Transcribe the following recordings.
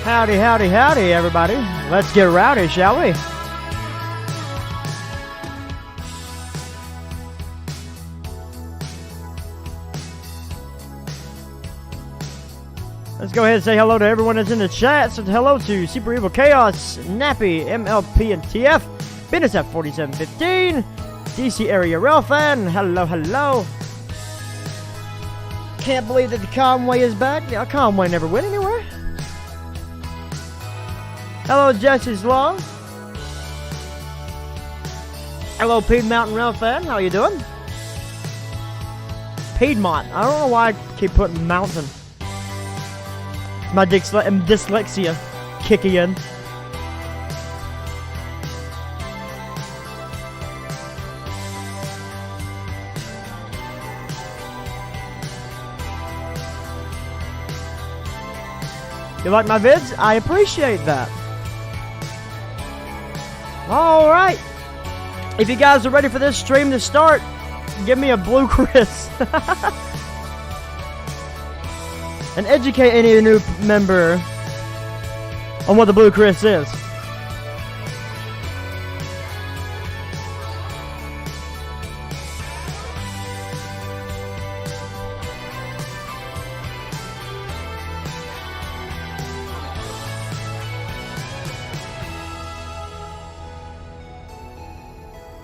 Howdy, howdy, howdy, everybody. Let's get rowdy, shall we? Let's go ahead and say hello to everyone that's in the chat. So hello to Super Evil Chaos, Nappy, MLP, and TF. Business at 4715. DC Area Rail Fan. Hello, hello. Can't believe that the Conway is back. Yeah, Conway never went anywhere. Hello, Jesse's Law. Hello, Piedmont Rail Fan. How you doing? Piedmont. I don't know why I keep putting mountain. My dyslexia kicking in. You like my vids? I appreciate that. Alright. If you guys are ready for this stream to start, give me a blue Chris. And educate any new member on what the blue Chris is.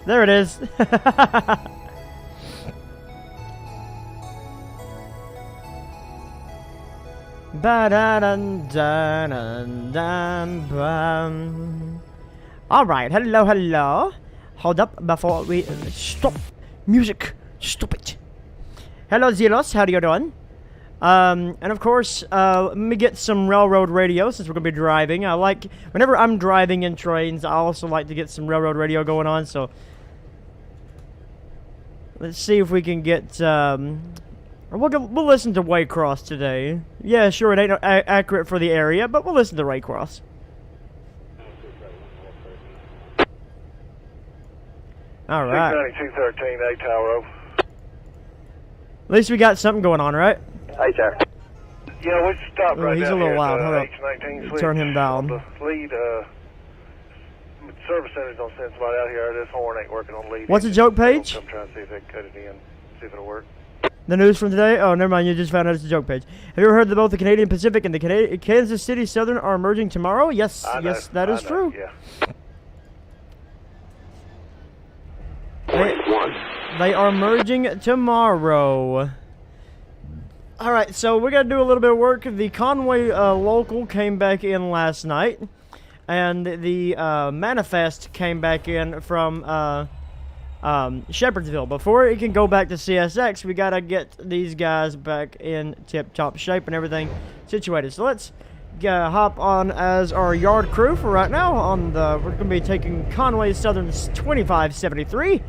There it is. Alright, hello, hello. Hold up before we stop. Music, stop it. Hello, Zelos, how are you doing? And of course, let me get some railroad radio since we're going to be driving. I like, whenever I'm driving in trains, I also like to get some railroad radio going on, so let's see if we can get, we'll listen to Waycross today. Yeah, sure, it ain't accurate for the area, but we'll listen to Waycross. Alright. 69213, A Tower. At least we got something going on, right? Hey, Tower. Yeah, we stopped right he's down a little here loud. at, Hold up. H19 Turn him down. The lead, service centers don't send somebody out here. This horn ain't working on lead. What's the joke page? Come try and see if they can cut it in, see if it'll work. The news from today? Oh, never mind. You just found out it's a joke page. Have you ever heard that both the Canadian Pacific and the Kansas City Southern are merging tomorrow? Yes, yes, that is true. Yeah. They are merging tomorrow. Alright, so we're going to do a little bit of work. The Conway local came back in last night. And the manifest came back in from Shepherdsville. Before it can go back to CSX, we got to get these guys back in tip-top shape and everything situated. So let's hop on as our yard crew for right now. We're going to be taking Conway Southern's 2573.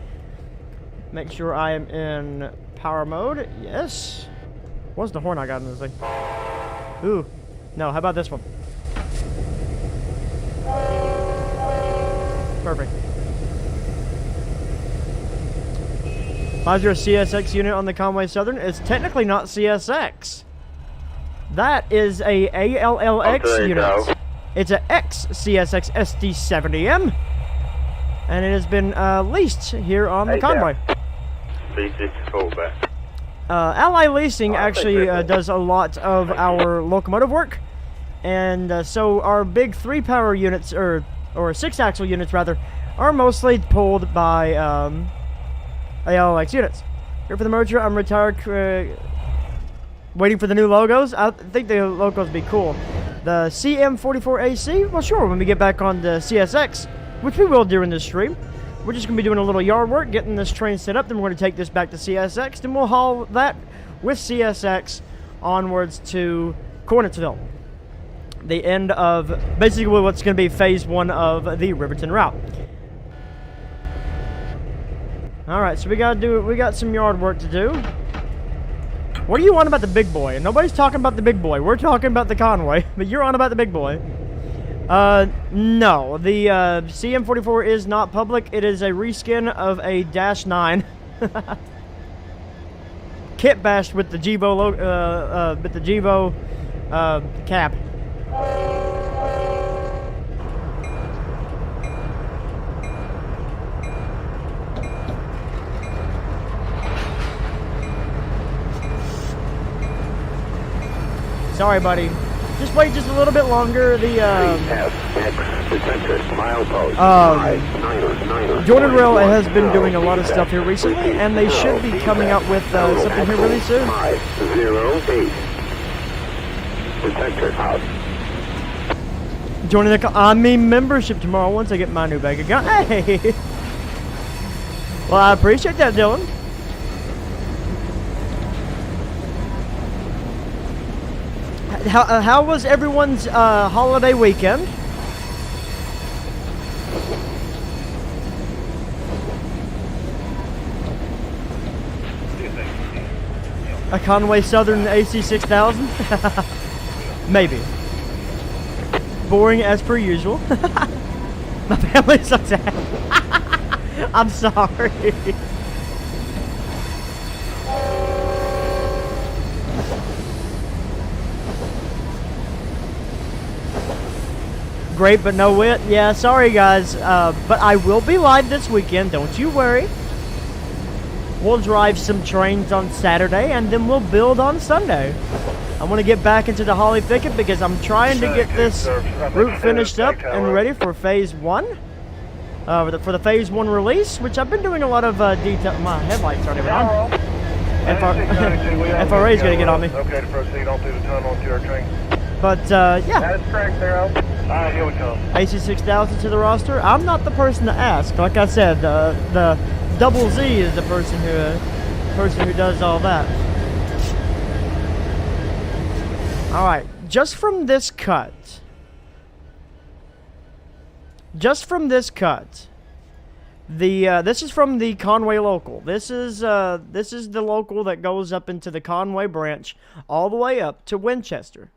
Make sure I am in power mode. Yes. What's the horn I got in this thing? Ooh. No, how about this one? Perfect. Why is there a CSX unit on the Conway Southern? It's technically not CSX. That is a ALLX unit. It's a X-CSX SD70M. And it has been leased here on the Conway. Ally Leasing actually does a lot of our locomotive work. And so our big 3-power units, or 6-axle units rather, are mostly pulled by ALX units. Here for the merger, I'm retired, waiting for the new logos. I think the logos would be cool. The CM44AC, well sure, when we get back on the CSX, which we will during this stream. We're just going to be doing a little yard work, getting this train set up, then we're going to take this back to CSX, then we'll haul that with CSX onwards to Cornetsville. The end of basically what's going to be phase 1 of the Riverton route. Alright, so we got some yard work to do. What do you want about the big boy? Nobody's talking about the big boy. We're talking about the Conway, but you're on about the big boy. No, the CM44 is not public. It is a reskin of a -9. Kit bashed with the Gevo cap. Sorry, buddy. Just wait just a little bit longer. The CSX detected milepost. Jordan Rail has been doing a lot of stuff here recently, and they should be coming out with something here really soon. 508. Detector out. Joining the membership tomorrow once I get my new bank account. Hey! Well, I appreciate that, Dylan. How was everyone's holiday weekend? A Conway Southern AC 6000? Maybe. Boring as per usual. My family sucks ass. I'm sorry. Great, but no wit. Yeah, sorry guys. But I will be live this weekend. Don't you worry. We'll drive some trains on Saturday, and then we'll build on Sunday. I want to get back into the Holly Thicket because I'm trying to get this route finished up and ready for Phase 1. For the Phase 1 release, which I've been doing a lot of detail. My headlights aren't even on. FRA is going to get on me. Okay to proceed on through the tunnel onto our train. But, yeah. That's correct, Zero. Alright, here we come. AC 6000 to the roster. I'm not the person to ask. Like I said, the Double Z is the person who does all that. All right, just from this cut. This is from the Conway local. This is the local that goes up into the Conway branch all the way up to Winchester.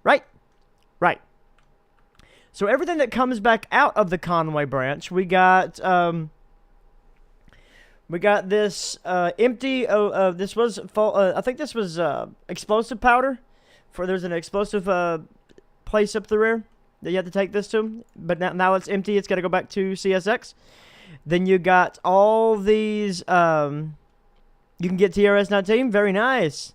Right. So everything that comes back out of the Conway branch, we got this empty. This was I think this was explosive powder. There's an explosive place up the rear that you have to take this to, but now it's empty. It's got to go back to CSX. Then you got all these. You can get TRS19. Very nice.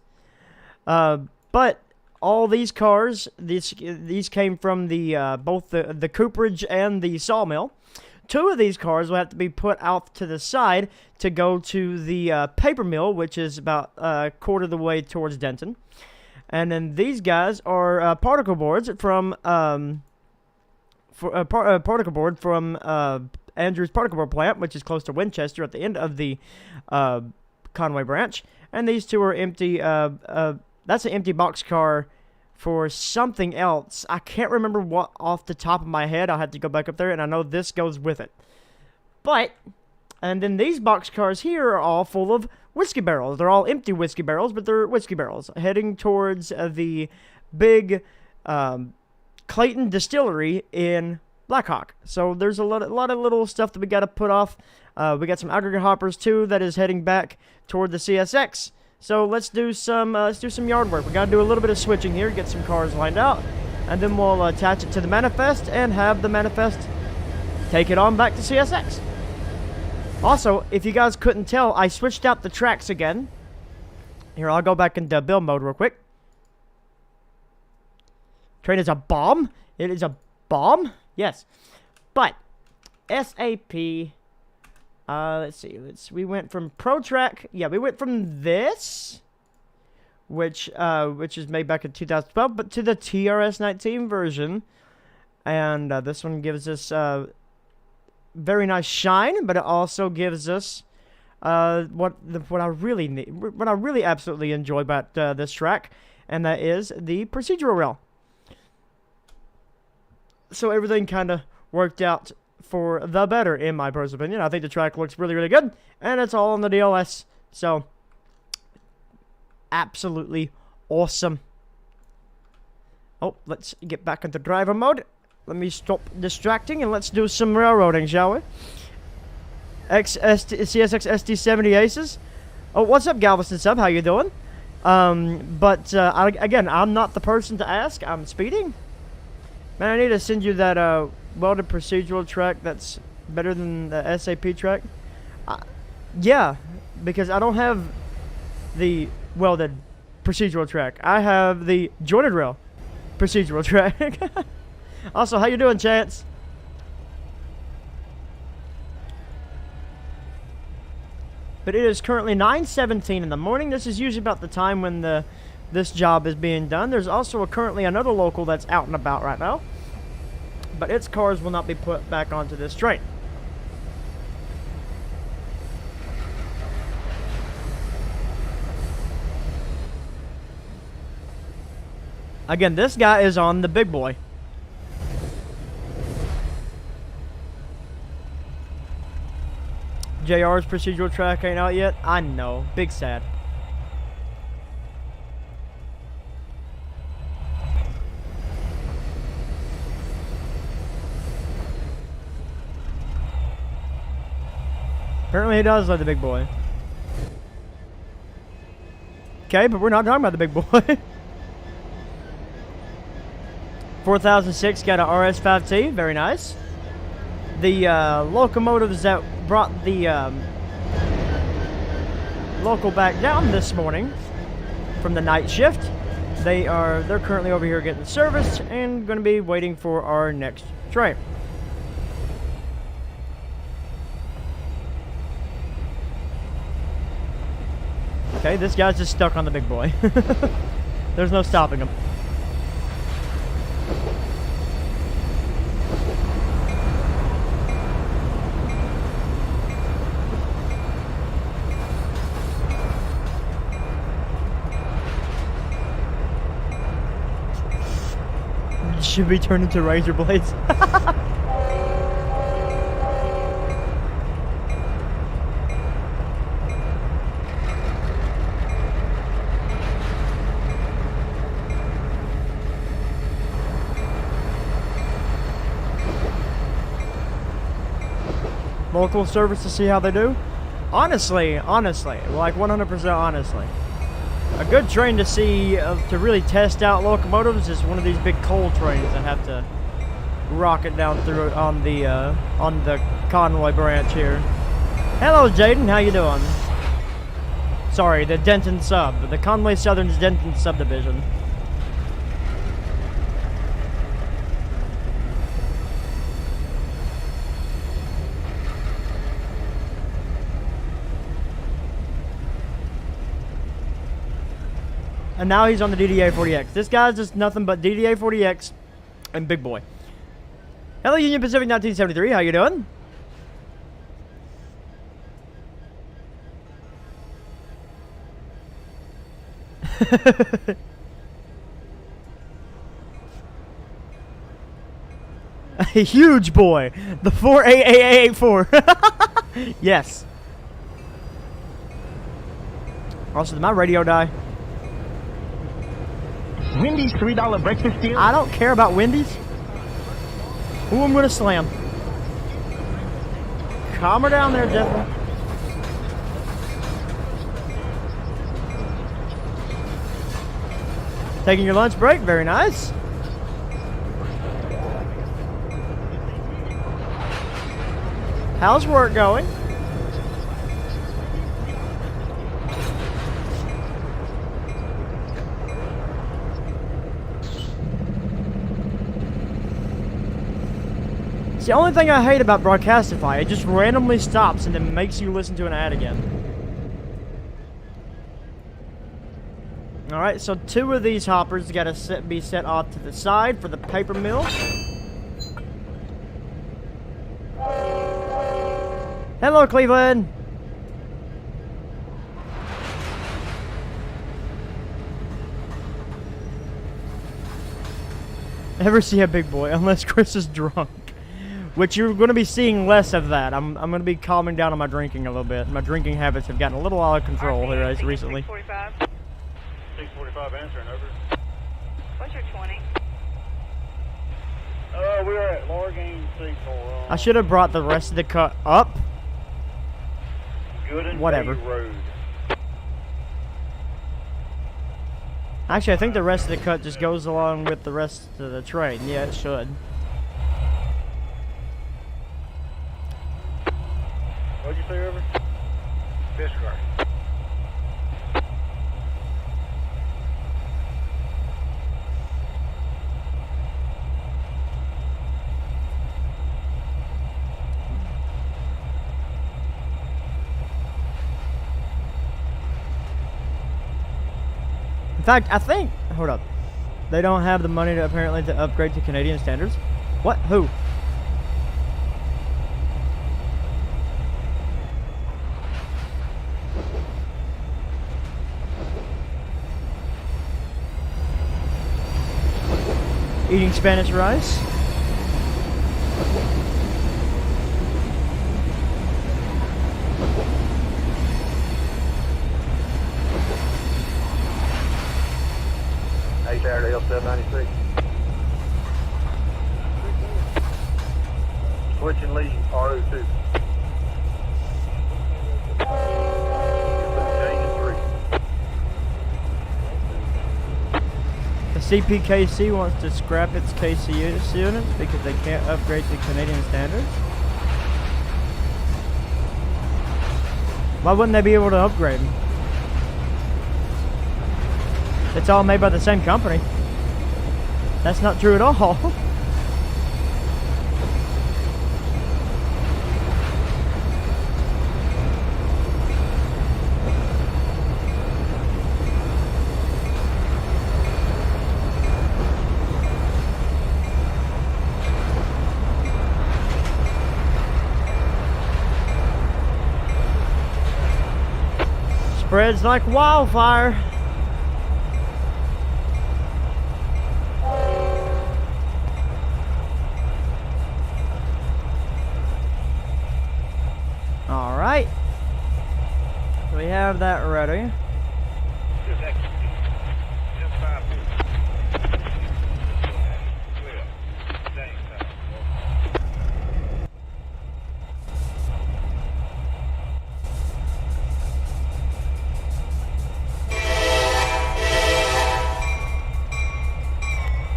But all these cars, these came from the both the cooperage and the sawmill. 2 of these cars will have to be put out to the side to go to the paper mill, which is about a quarter of the way towards Denton. And then these guys are particle boards from particle board from Andrew's particle board plant, which is close to Winchester at the end of the Conway branch. And these 2 are empty. That's an empty box car for something else. I can't remember what off the top of my head. I'll have to go back up there, and I know this goes with it. And then these box cars here are all full of whiskey barrels. They're all empty whiskey barrels, but they're whiskey barrels heading towards the big Clayton Distillery in Blackhawk. So there's a lot of little stuff that we got to put off. We got some aggregate hoppers too that is heading back toward the CSX. So let's do some yard work. We got to do a little bit of switching here, get some cars lined out, and then we'll attach it to the manifest and have the manifest take it on back to CSX. Also, if you guys couldn't tell, I switched out the tracks again. Here, I'll go back into build mode real quick. Train is a bomb. It is a bomb. Yes, but SAP. Let's see. We went from ProTrack. Yeah, we went from this, which is made back in 2012, but to the TRS19 version, and this one gives us very nice shine, but it also gives us what I really need, what I really absolutely enjoy about this track, and that is the procedural rail. So everything kind of worked out for the better, in my personal opinion. I think the track looks really, really good, and it's all on the DLS, so absolutely awesome. Oh, let's get back into driver mode. Let me stop distracting, and let's do some railroading, shall we? CSX ST70 Aces. Oh, what's up, Galveston Sub? How you doing? Again, I'm not the person to ask. I'm speeding. Man, I need to send you that welded procedural track that's better than the SAP track. Yeah, because I don't have the welded procedural track. I have the jointed rail procedural track. Also, how you doing, Chance? But it is currently 9:17 in the morning. This is usually about the time when this job is being done. There's also currently another local that's out and about right now, but its cars will not be put back onto this train. Again, this guy is on the big boy. JR's procedural track ain't out yet. I know. Big sad. Apparently he does like the big boy. Okay, but we're not talking about the big boy. 4006 got a RS5T. Very nice. The locomotives that brought the local back down this morning from the night shift, they're currently over here getting serviced and going to be waiting for our next train. Okay, this guy's just stuck on the big boy. There's no stopping him. Should be turned into razor blades. Local service to see how they do. Honestly, like 100% honestly. A good train to see, to really test out locomotives is one of these big coal trains that have to rocket down through it on the Conway branch here. Hello, Jaden. How you doing? Sorry, the Denton sub. The Conway Southern's Denton subdivision. And now he's on the DDA-40X. This guy's just nothing but DDA-40X and big boy. Hello, Union Pacific 1973. How you doing? A huge boy. The 4AAA84. Yes. Also, did my radio die? Wendy's $3 breakfast deal? I don't care about Wendy's. Who I'm gonna slam? Calm her down there, Jeffrey. Taking your lunch break, very nice. How's work going? It's the only thing I hate about Broadcastify. It just randomly stops and then makes you listen to an ad again. Alright, so 2 of these hoppers gotta be set off to the side for the paper mill. Hello, Cleveland! Never see a big boy unless Chris is drunk. Which you're going to be seeing less of that. I'm going to be calming down on my drinking a little bit. My drinking habits have gotten a little out of control here as recently. 645 answering, over. What's your 20? We're at Largain Signal. I should have brought the rest of the cut up. Good and whatever. Road. Actually, I think the rest of the cut just goes along with the rest of the train. Yeah, it should. What'd you say, River? Discard. fact, I think, hold up, they don't have the money to apparently to upgrade to Canadian standards. What? Who? Eating Spanish rice. HRL 796. Switching lead, RO2. The CPKC wants to scrap its KC units because they can't upgrade to Canadian standards. Why wouldn't they be able to upgrade them? It's all made by the same company. That's not true at all. Spreads like wildfire. All right. We have that ready.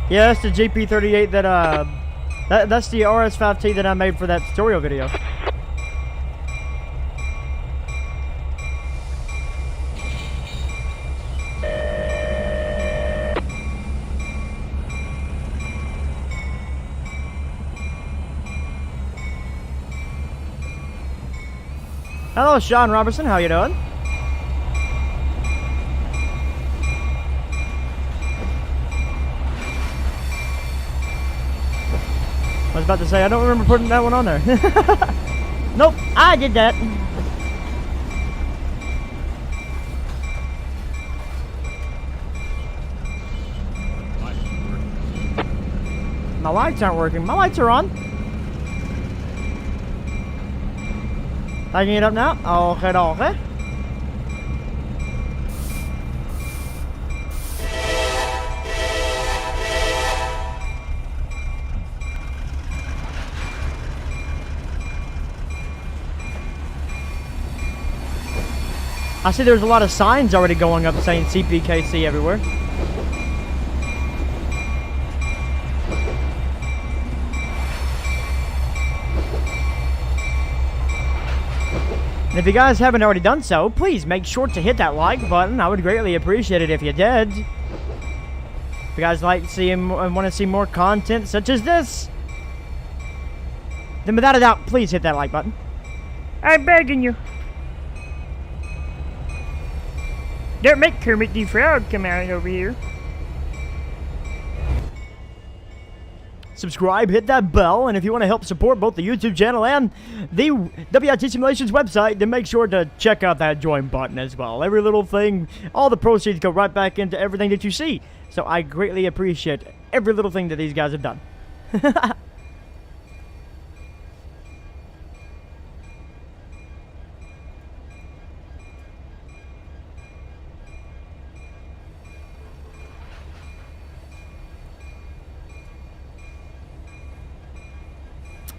Yeah, that's the GP38 that that's the RS5T that I made for that tutorial video. Hello, Sean Robertson. How you doing? I was about to say, I don't remember putting that one on there. Nope, I did that. My lights aren't working. My lights are on. Lighting it up now? Okay, okay. I see there's a lot of signs already going up saying CPKC everywhere. And if you guys haven't already done so, please make sure to hit that like button. I would greatly appreciate it if you did. If you guys like to see and want to see more content such as this, then without a doubt, please hit that like button. I'm begging you. Don't make Kermit the Frog come out over here. Subscribe, hit that bell, and if you want to help support both the YouTube channel and the WIT Simulations website, then make sure to check out that join button as well. Every little thing, all the proceeds go right back into everything that you see. So I greatly appreciate every little thing that these guys have done.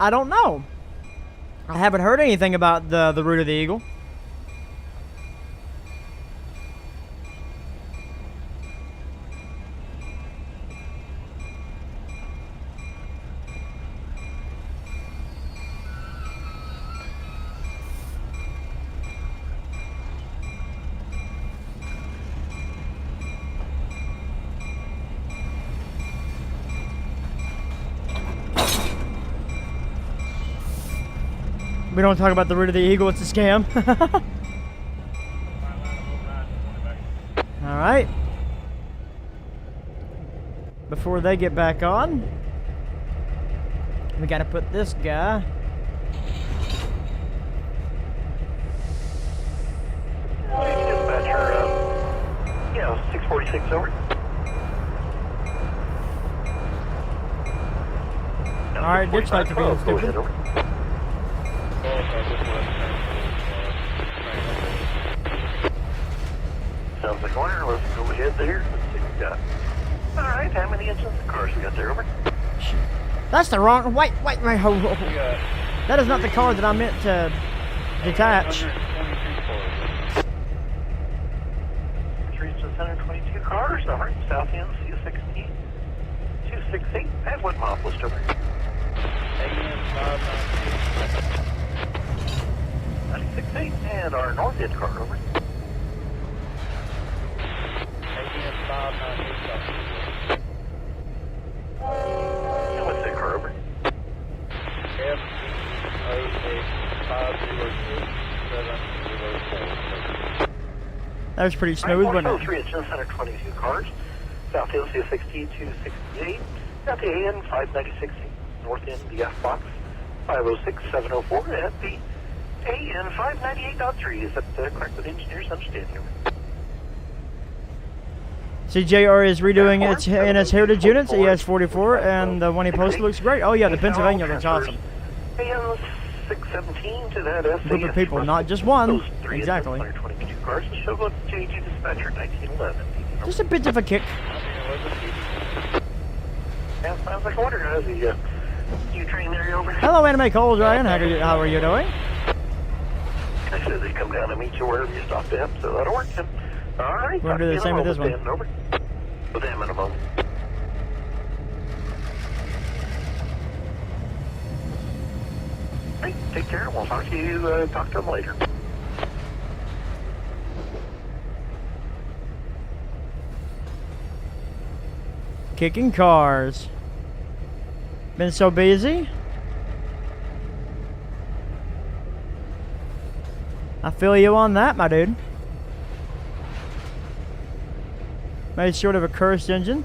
I don't know. I haven't heard anything about the route of the Eagle. We don't talk about the route of the Eagle, it's a scam. Alright. before they get back on. We gotta put this guy. Dispatcher, yeah, 646 over. Alright, ditch lights are being stupid. Sounds like order. Let's go ahead there. Let's see what we got. Alright, how many engines and cars we got there, over? That's the wrong. Wait, my ho. That is not the car that I meant to detach. Reached 122 cars. Alright, south end, CSX 268. And what mile list over? 96.8. And our north end car, over. And what's that car, over? That was pretty smooth, wasn't it? 3 engines, 122 cars. South end, CSX 268. At the AN 596. North end, the F box 506704. At the AN 598.3. Is that correct with engineers? Understanding. CJR is redoing its NS Heritage units, ES44, and the one he posted looks great. Oh yeah, the Pennsylvania looks awesome. AN 617 to that SA. Group of people, not just one. Exactly. 122 cars. Show up JG dispatcher 1911. Just a bit of a kick. Yeah, sounds like order, guys. You train there, over. Hello, Anime Coles, Ryan. How are you doing? I said they come down and meet you wherever you stop at, so that'll work. All right. We're gonna do the same with this one. Over. With them in a moment. Hey, take care. We'll talk to you. Talk to them later. Kicking cars. Been so busy. I feel you on that, my dude. Made sort of a cursed engine.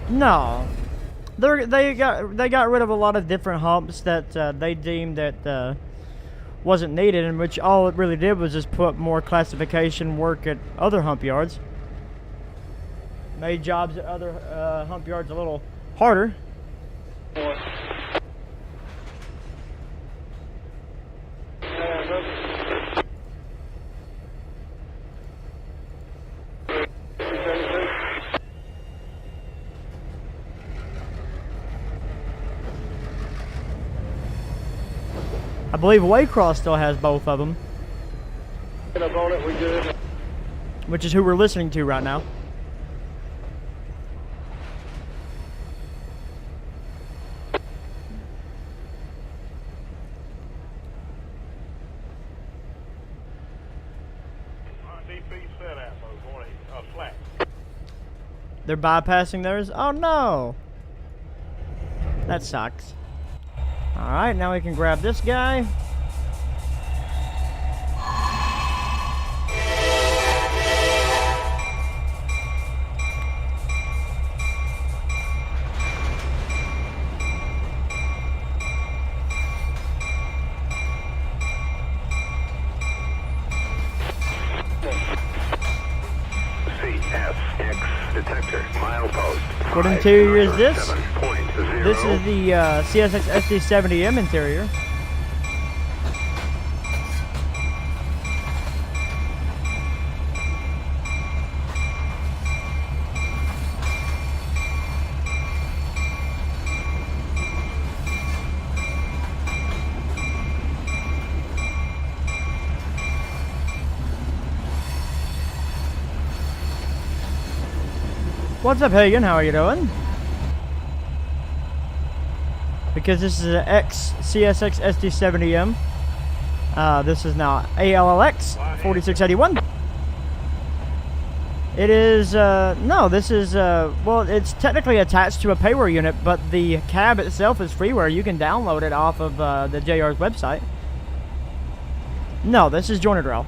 No, they got rid of a lot of different humps that they deemed that wasn't needed, and which all it really did was just put more classification work at other hump yards. Made jobs at other hump yards a little harder. I believe Waycross still has both of them. Which is who we're listening to right now. They're bypassing theirs? Oh no! That sucks. Alright, now we can grab this guy. CSX detector, milepost. What interior is this? 507.0. This is the CSX SD70M interior. What's up, Hagen? How are you doing? Because this is an CSX SD70M. This is now ALLX 4681. It is, no, this is, well, it's technically attached to a payware unit, but the cab itself is freeware. You can download it off of the JR's website. No, this is jointed rail.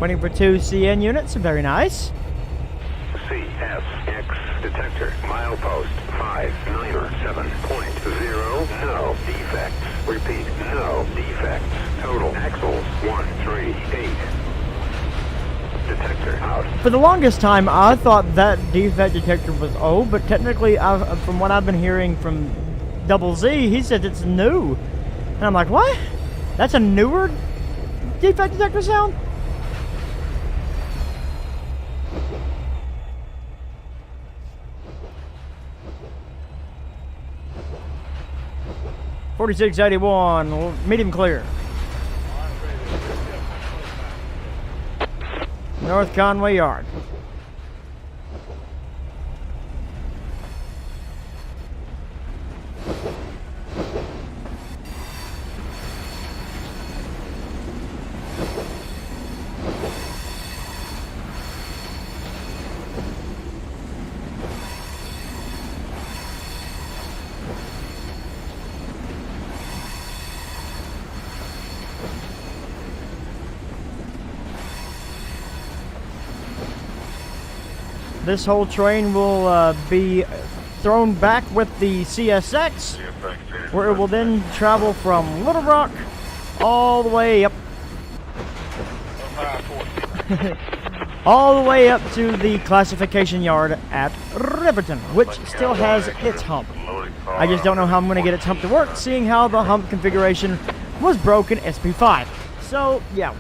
Waiting for 2 CN units. Very nice. CSX detector, milepost 597.0. No defects. Repeat, no defects. Total axles 138. Detector out. For the longest time, I thought that defect detector was old, but technically, from what I've been hearing from Double Z, he said it's new. And I'm like, what? That's a newer defect detector sound? .4681, medium clear. North Conway Yard. This whole train will be thrown back with the CSX, where it will then travel from Little Rock all the way up, all the way up to the classification yard at Riverton, which still has its hump. I just don't know how I'm going to get its hump to work, seeing how the hump configuration was broken SP5. So yeah,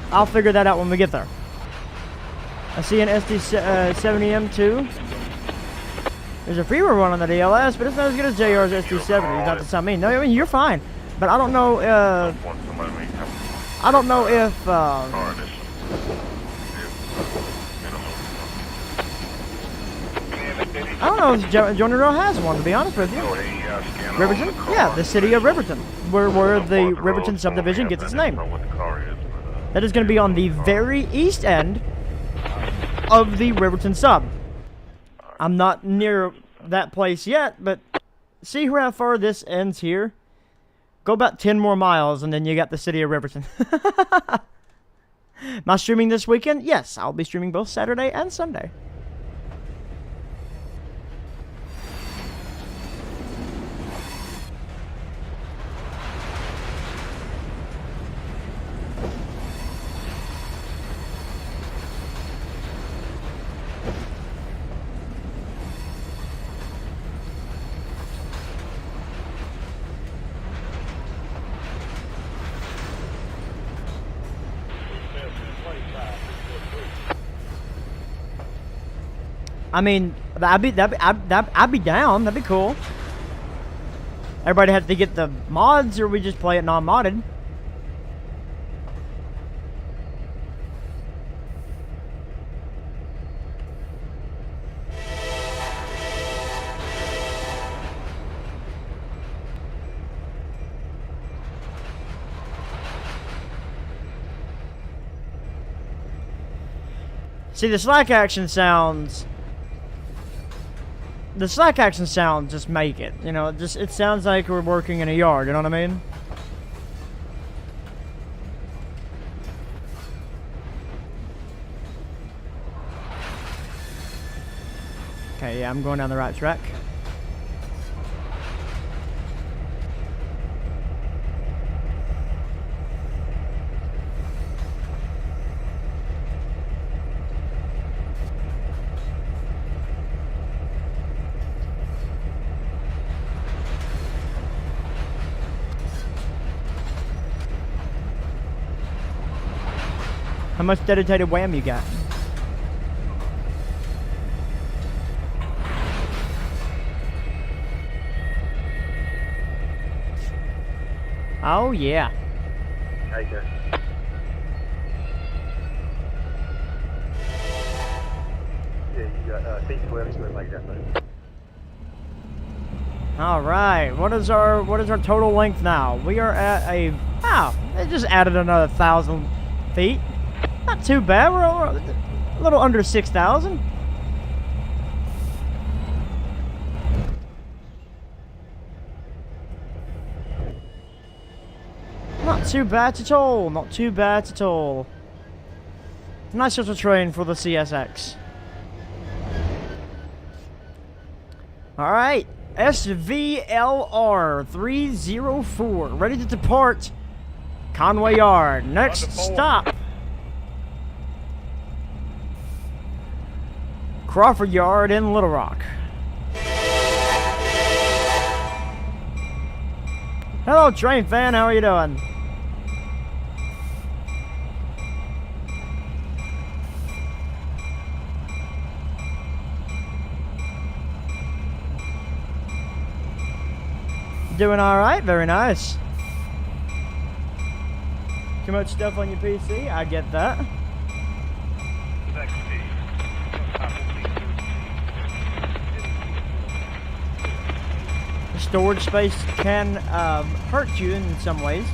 I'll figure that out when we get there. I see an SD70M too. There's a freeway run on the DLS, but it's not as good as JR's SD70. Not to sound mean. No, I mean you're fine, but I don't know. I don't know if. I don't know if Johnny Rowe has one. To be honest with you, Riverton. Yeah, the city of Riverton, where the Riverton subdivision gets its name. That is going to be on the very east end of the Riverton sub. I'm not near that place yet, but see how far this ends here? Go about 10 more miles and then you got the city of Riverton. Am I streaming this weekend? Yes, I'll be streaming both Saturday and Sunday. I mean, I'd be down. That'd be cool. Everybody has to get the mods, or we just play it non-modded. See, the slack action sounds. The slack action sounds just make it, you know, it sounds like we're working in a yard, you know what I mean? Okay, yeah, I'm going down the right track. How much dedicated wham you got? Oh yeah. Okay. Yeah, you got C12. You like that, buddy. All right. What is our total length now? We are at Wow, it just added another 1,000 feet. Not too bad. We're a little under 6,000. Not too bad at all. Not too bad at all. Nice little train for the CSX. Alright. SVLR 304. Ready to depart. Conway Yard. Next stop. Crawford Yard in Little Rock. Hello, train fan. How are you doing? Doing alright, very nice. Too much stuff on your PC? I get that. Storage space can hurt you in some ways.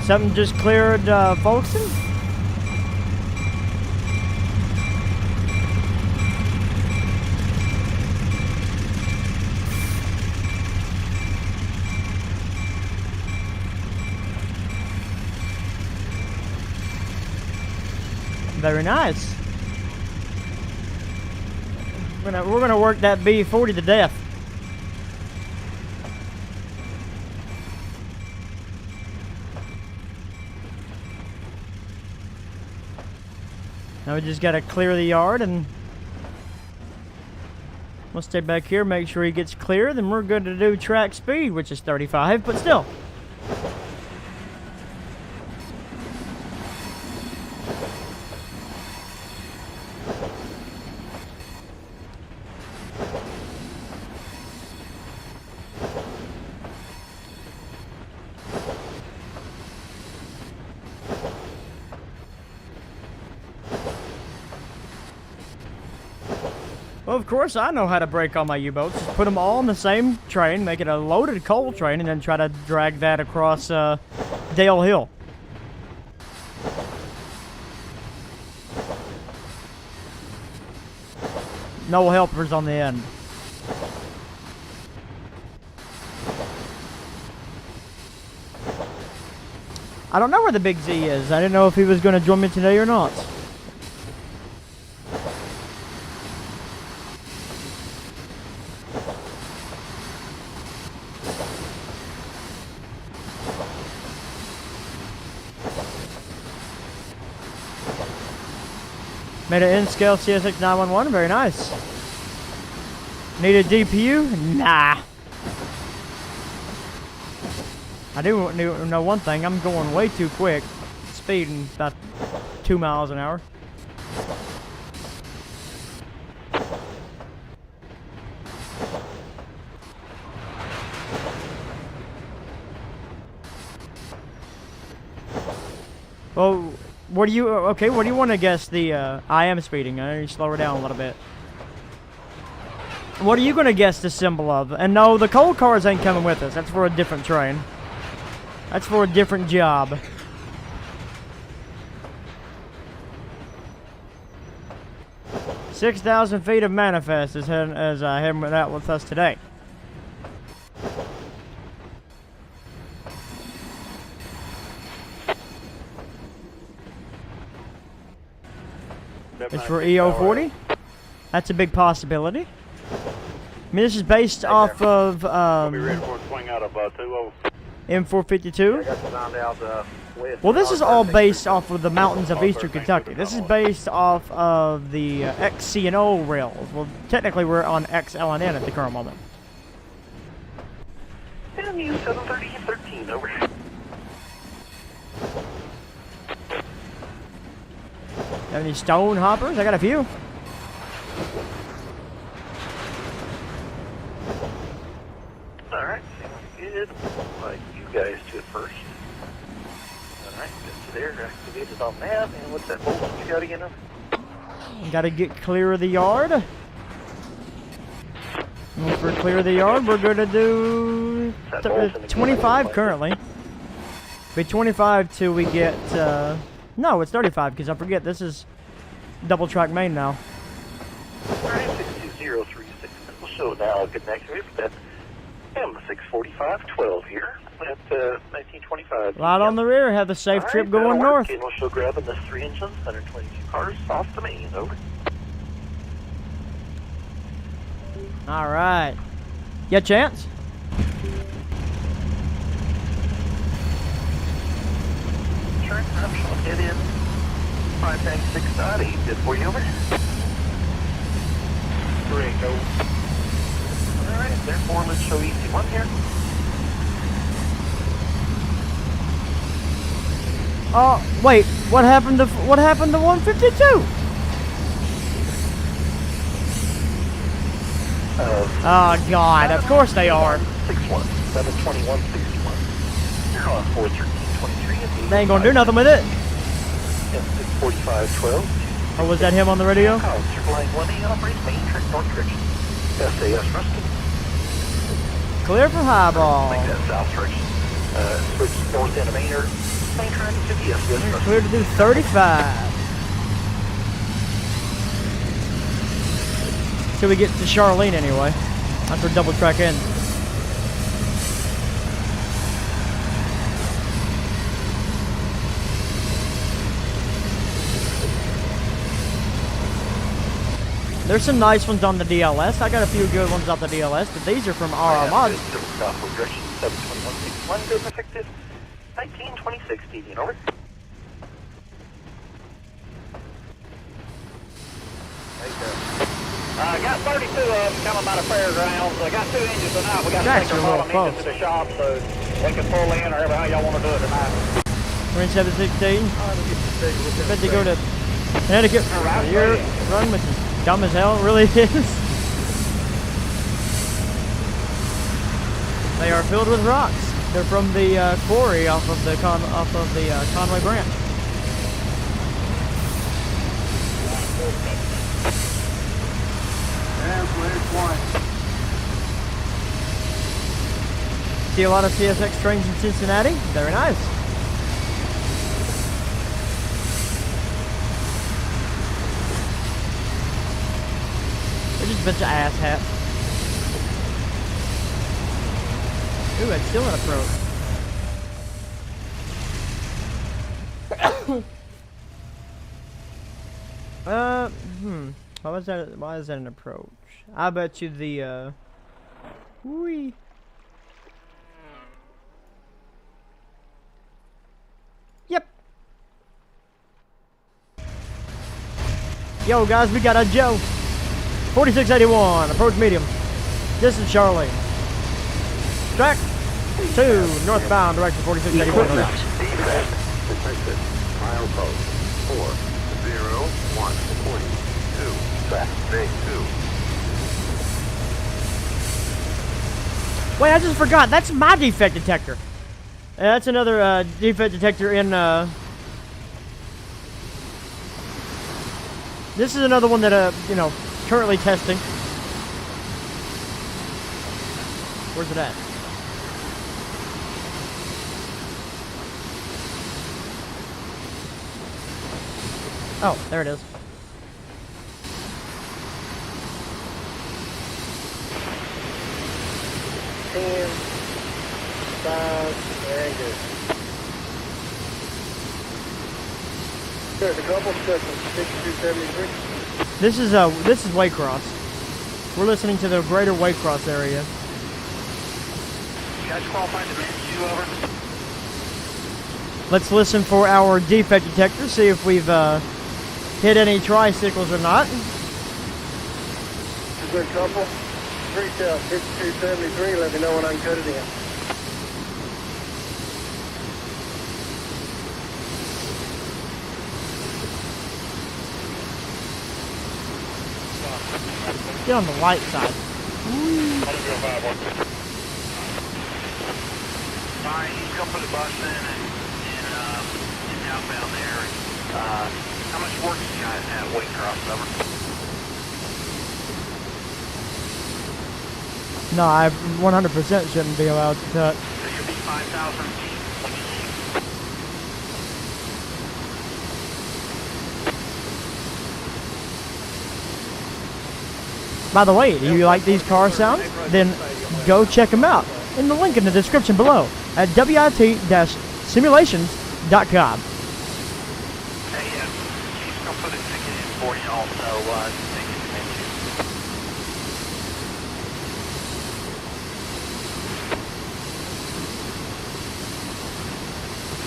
Something just cleared Folkestone? Very nice. We're gonna work that B40 to death. Now we just gotta clear the yard, and we'll stay back here, make sure he gets clear, then we're good to do track speed, which is 35, but still. Well, of course, I know how to break all my U-boats. Just put them all on the same train, make it a loaded coal train, and then try to drag that across Dale Hill. No helpers on the end. I don't know where the Big Z is. I didn't know if he was going to join me today or not. Made an N-scale CSX 911, very nice. Need a DPU? Nah. I do know one thing, I'm going way too quick. Speeding about 2 miles an hour. Well, what do you want to guess the, I am speeding, I need to slow her down a little bit. What are you going to guess the symbol of? And no, the coal cars ain't coming with us, that's for a different train. That's for a different job. $6,000 feet of manifest is heading out with us today. It's for EO40. That's a big possibility. I mean, this is based off of M452. Well, this is all based off of the mountains of eastern Kentucky. This is based off of the XC&O rails. Well, technically, we're on XL&N at the current moment. MU 730 13 over. Have any stone hoppers? I got a few. Alright, sounds good. Like you guys to it first. Alright, get to there, activated on that. And what's that bolt you got again? Gotta get clear of the yard. Once we're clear of the yard, we're gonna do 25 currently. Be 25 till we get, no, it's 35 because I forget this is double track main now. Alright, 62036. We'll show now good activity for that M64512 here at 1925. Right on the rear, have the safe trip going north. And we'll show grabbing the 3 engines, 122 cars off the main. Over. All right. You a chance? Turn up, head in. 596.8, good for you, over. 3 go. Alright, therefore let's show easy one here. Oh, wait. What happened to 152? Oh God! Of course they are. 61, 72161. You're on 41323. They ain't gonna do nothing with it. M64512. Or was that him on the radio? Circle line 1A operates main track north direction. SAS Ruskin. Clear for highball. Make that south direction. Switch north end of main track to the SAS Ruskin. Clear to do 35. Till we get to Charlene anyway. After double track in. There's some nice ones on the DLS. I got a few good ones off the DLS, but these are from RR Mods. Southward direction, 72161, good effective. 1926, deviant over. I got 32 of them coming by the fairgrounds. I got 2 engines tonight. We got to Guys, take our you're a little bottom engine to the shop so we can pull in or however how y'all want to do it tonight. We're in 716. Bet to go to Connecticut. Your run, which is dumb as hell, it really is. They are filled with rocks. They're from the quarry off of the Conway branch. See a lot of CSX trains in Cincinnati. Very nice. They're just a bunch of ass hats. Ooh, that's still an approach. Why is that an approach? I bet you the, whee. Yep. Yo, guys, we got a Joe. 4681, approach medium. This is Charlie. Track 2, northbound, direction 4681. Defect detected. Milepost 401.2. Track Bay 2. Wait, I just forgot. That's my defect detector. That's another defect detector in. This is another one that you know, currently testing. Where's it at? Oh, there it is. Very good. There's a couple stuck in 6273. This is Waycross. We're listening to the greater Waycross area. You guys qualified to manage you over? Let's listen for our defect detector, see if we've hit any tricycles or not. A good couple. 5273, let me know when I can cut it in. Get on the light side. Alright, he's come for the bus then and outbound there. How much work do you guys have waiting across over? No, I 100% shouldn't be allowed to touch. There should be 5,000 feet. By the way, do you like these car sounds? Then go check them out in the link in the description below at wit-simulations.com. Hey, he's come for the ticket in for you also.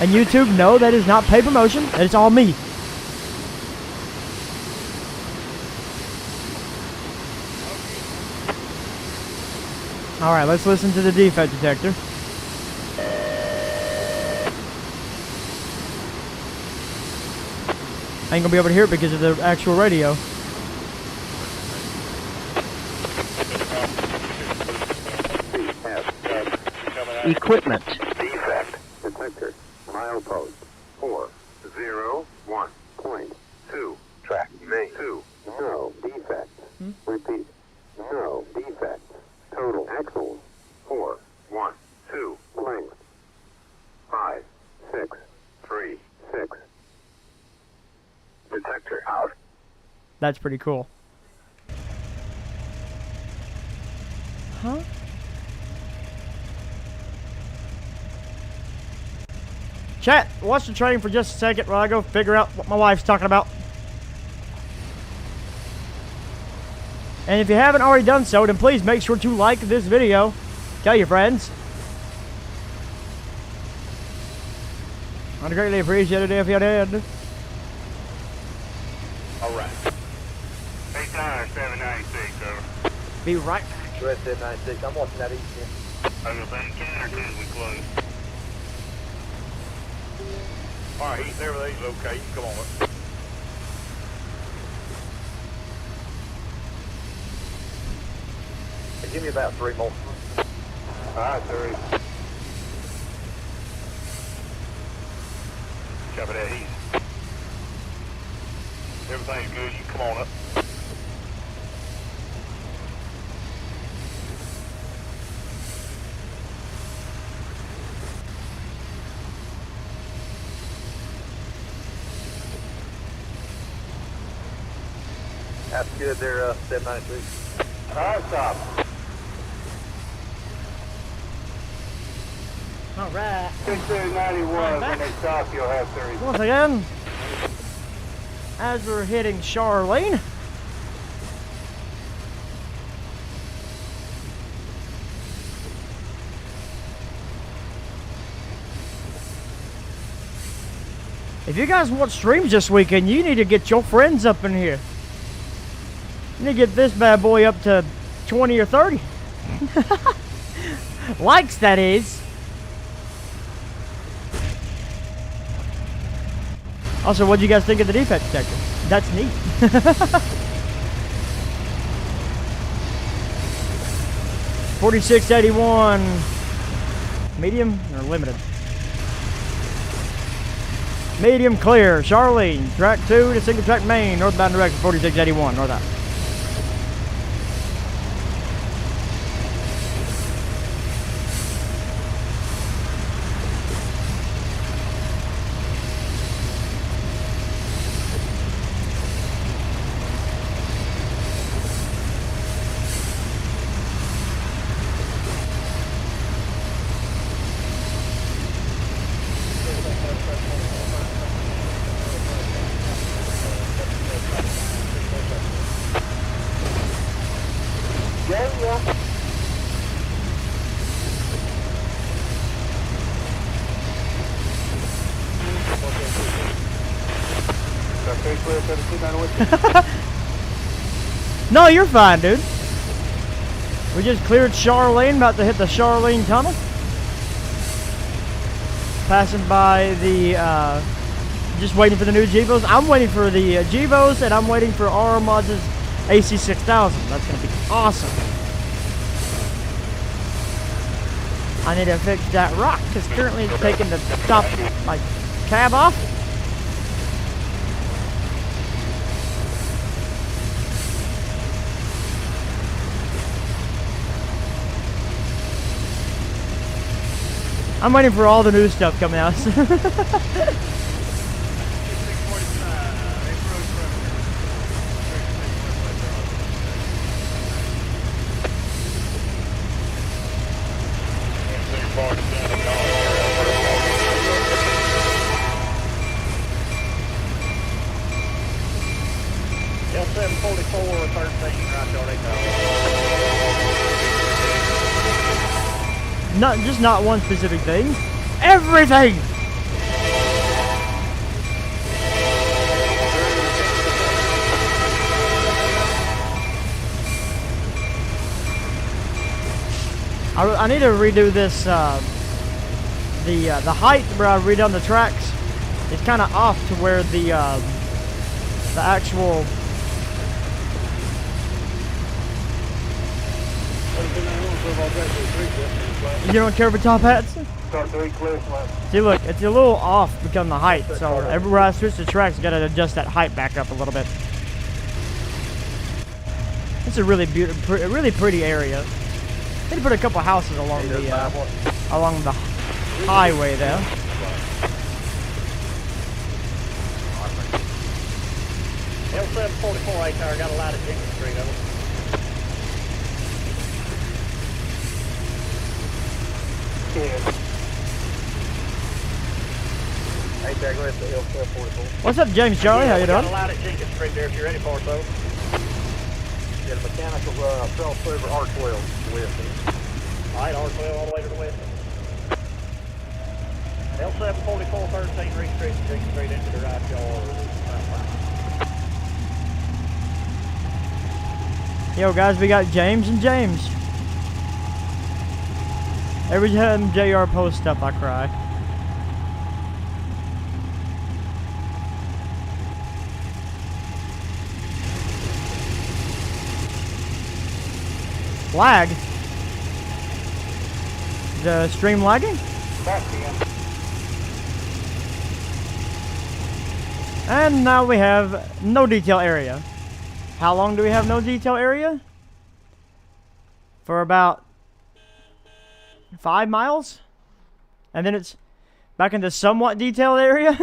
And YouTube, no, that is not paid promotion. That is all me. Alright, let's listen to the defect detector. I ain't gonna be able to hear it because of the actual radio. Equipment. Defect detector. Milepost 401.2. Track main 2. No defect. Repeat. No defect. Total axles 412. Length 5636. Detector out. That's pretty cool. Huh? Chat, watch the train for just a second while I go figure out what my wife's talking about. And if you haven't already done so, then please make sure to like this video. Tell your friends. I'd greatly appreciate it if you did. Alright. 796, over. Be right back. US 796, I'm watching that east end. Are you bank in or can we close? Alright, he's everything's okay. You can come on. Give me about 3 more. Alright, 30. Copy that east. Everything's good. You come on up. That's good there, 796. Alright, stop. Alright. 6291. When they stop, you'll have 30. Once again, as we're hitting Charlene, if you guys want streams this weekend, you need to get your friends up in here. You need to get this bad boy up to 20 or 30. Likes, that is. Also, what do you guys think of the defect detector? That's neat. $46.81. Medium or limited? Medium clear. Charlene, track 2 to single track main, northbound direction, $46.81. Northbound. No, you're fine, dude. We just cleared Charlene, about to hit the Charlene tunnel. Passing by the, just waiting for the new Gevos. I'm waiting for the Gevos, and I'm waiting for R Mods' AC6000. That's going to be awesome. I need to fix that rock because currently it's taking the top my cab off. I'm waiting for all the new stuff coming out. L744 or 13 right there. Not one specific thing. Everything! I need to redo this, the height where I redone the tracks is kind of off to where the actual... You don't care for top hats? See, look, it's a little off become the height, so everywhere I switch the tracks, got to adjust that height back up a little bit. It's a really beautiful, really pretty area. They put a couple houses along the highway there. L744 A-car got a light at Jenkins Street over. A-car, go ahead to L744. What's up, James Charlie? How you doing? Got a light at Jenkins Street there if you're ready for it, though. Get a mechanical crossover R12 west. Alright, R12 all the way to the west. L744 13 Reed Street, Jenkins Street into the right yard. Yo, guys, we got James and James. Every time JR posts stuff, I cry. Lag? The stream lagging? And now we have no detail area. How long do we have no detail area? For about 5 miles? And then it's back into somewhat detailed area?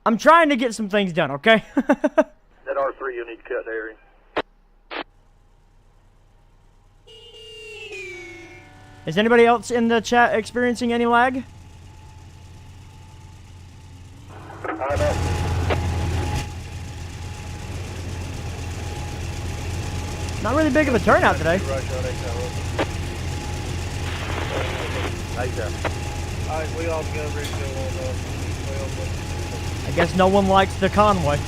I'm trying to get some things done, okay? That R3 you'll need to cut the area. Is anybody else in the chat experiencing any lag? Not really big of a turnout today. I guess no one likes the Conway.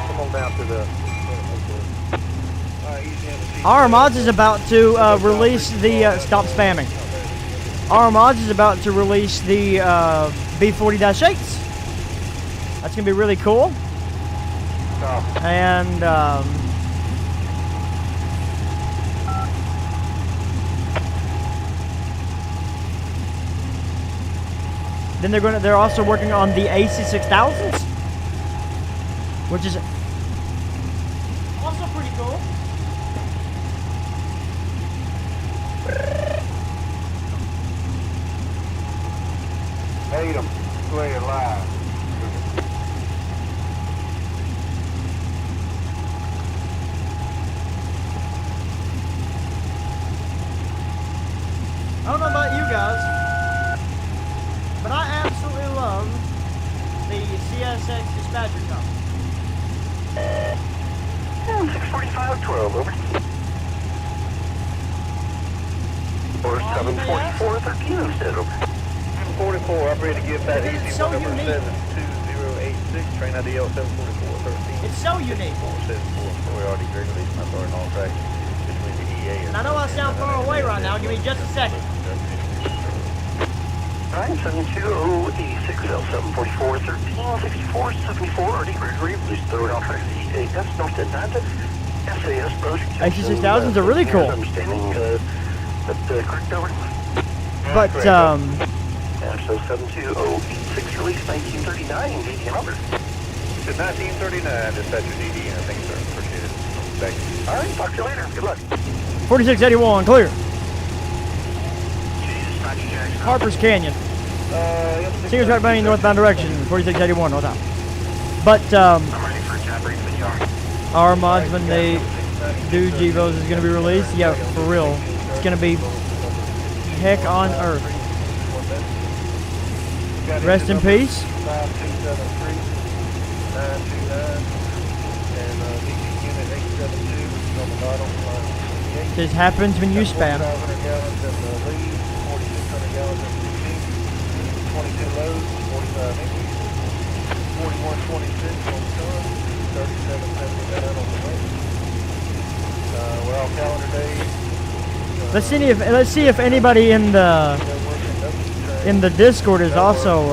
Come on down to the... Our Mods is about to release the... stop spamming. Our Mods is about to release the B40-8s. That's going to be really cool. And... then they're also working on the AC6000s, which is also pretty cool. Hate them. Play it live. I don't know about you guys, but I absolutely love the CSX dispatcher company. 645-12, over. Or 744-13 instead, over. 44, I'm ready to give that easy so one number unique. 72086, train ID L74413. It's so unique. 474, we already released my authority on all tracks between the EA And I know I sound far away right now. Give me just a second. 972-086, L744, 1364, RD Gregory, please throw it off track CAS, North Atlanta, SAS Project. Actually, 6000s are really cool. Understanding that correct over. But, So 72086, release 1939, DD number. 1939, dispatcher DD, thank you, sir. Appreciate it. Thank you. All right, talk to you later. Good luck. 4681, clear. Dispatcher Jackson. Harper's Canyon. Sears Right Bank, northbound direction, 4681, north out. But, I'm ready for a job brief in the yard. our mods, when they do GVOs, is going to be released. Yeah, for real. It's going to be heck on earth. Rest in peace. 5273, 929, and DD unit 872 on the bottom. This happens when you spam. 500 gallons in the lead, 4,600 gallons in the machine, 22 loads, 45 inches, 4126 on the ton, 3779 on the wing. We're all calendar days. Let's see if anybody in the Discord is also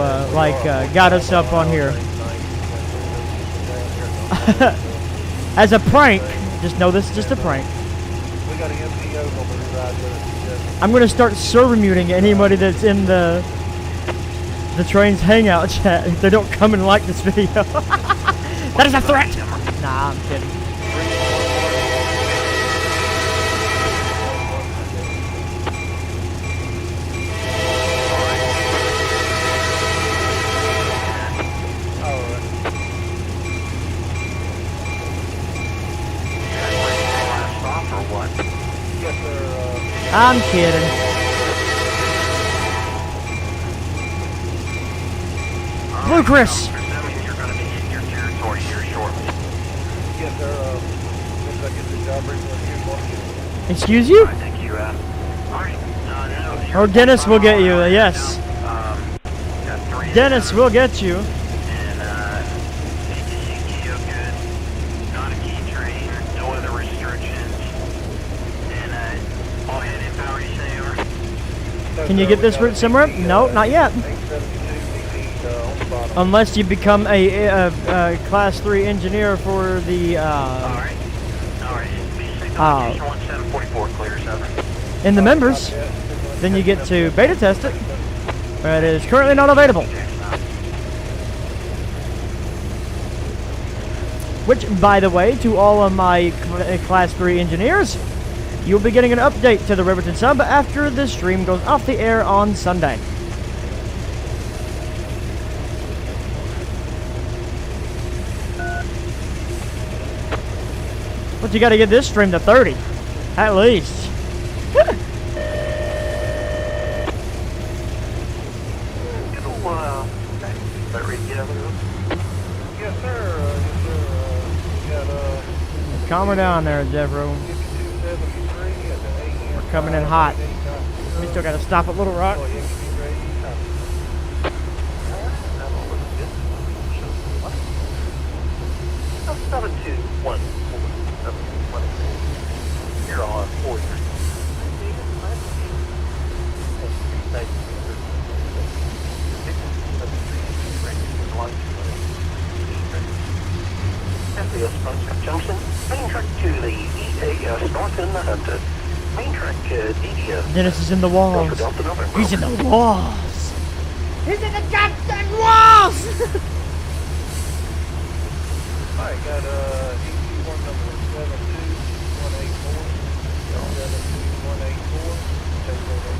got us up on here. As a prank, just know this is just a prank. We got an MPO on the ride with us. I'm gonna start server muting anybody that's in the train's hangout chat if they don't come and like this video. That is a threat. Nah, I'm kidding. I'm kidding. Blue Chris. I'm presuming you're going to be in your territory here shortly. Yes, sir. Once I get the job brief with you, Excuse you? I think you, all right. No, Or Dennis will get you. Yes. Got 3 Dennis will get you. And, ATCTO good. Not a key train. No other restrictions. And, all head in power, you say, over? Can you get this route somewhere? No, not yet. 872 on the bottom. Unless you become a class 3 engineer for the Alright. Alright. 1744 clears over. in the members, then you get to beta test it. But it is currently not available. Which, by the way, to all of my class 3 engineers, you'll be getting an update to the Riverton sub after the stream goes off the air on Sunday. But you gotta get this stream to 30, at least. Yes, sir. We got Calm her down there, Jeffro. 5273 at the AM. We're coming in hot. We still gotta stop at Little Rock. You're on 4. SAS Brunswick Junction, main track to the EAS North in the Hunter. Main track DDS. Dennis is in the walls. Delta November. He's in the walls. He's in the goddamn walls! Alright, got EQ1 number 72184. 72184. Take over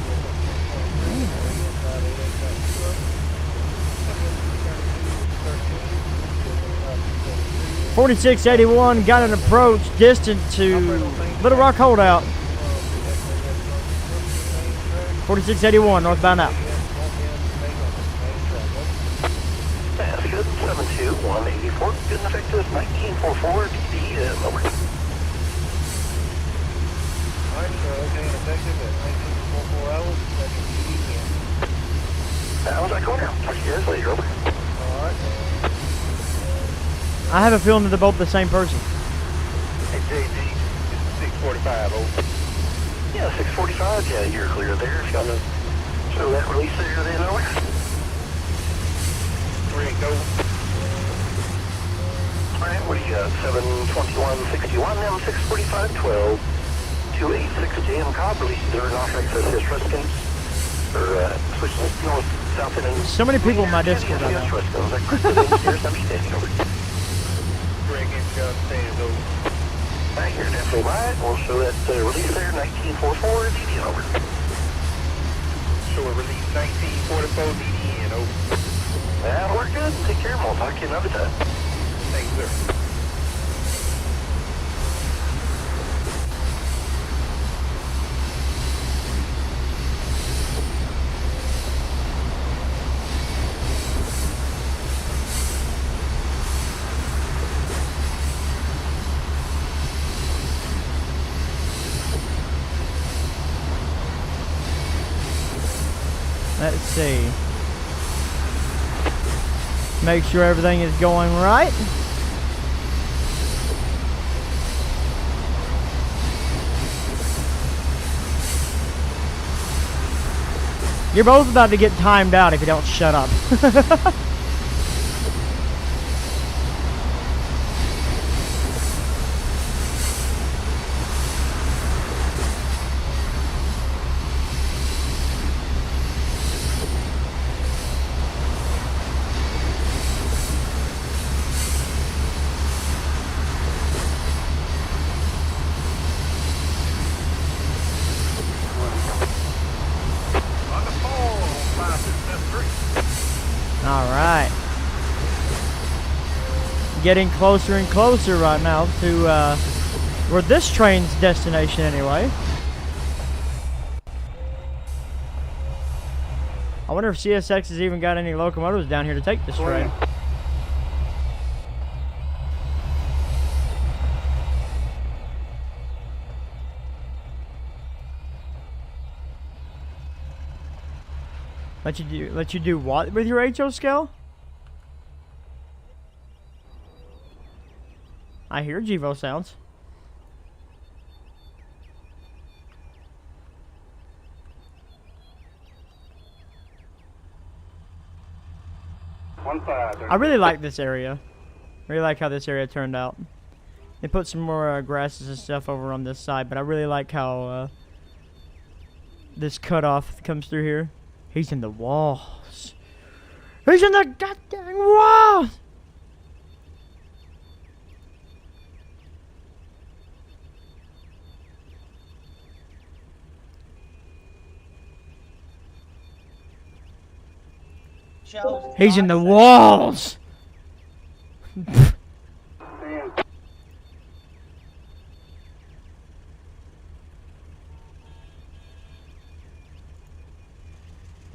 4681 got an approach distant to Little Rock holdout. 4681 northbound out. That's good. 72184. Good and effective 1944 DD lower. Alright, so okay and effective at 1944 hours. That's DD. How's that going now? Talk to you guys later. Over. Alright. I have a feeling that they're both the same person. Hey, JD, it's 645, over. Yeah, 645. Yeah, you're clear there. If you want to So that release there then over. Ready to go. Alright, what do you got? 72161, M 64512. 286 JM Cobb releases their knock access his thrust gates. Or switches north, south, and So many people in my Discord right now. thrust goes. Here's understanding over. Bring in gun stands over. Alright, you're definitely right. We'll show that release there, 1944, DD over. Show a release 1944 DDN over. That'll work good. Take care, and we'll talk to you another time. Thanks, sir. Let's see. Make sure everything is going right. You're both about to get timed out if you don't shut up. Alright. Getting closer and closer right now to where this train's destination anyway. I wonder if CSX has even got any locomotives down here to take this train. Let you do what with your HO scale? I hear GEVO sounds. I really like this area. Really like how this area turned out. They put some more grasses and stuff over on this side, but I really like how this cutoff comes through here. He's in the walls. He's in the goddamn walls! He's in the walls!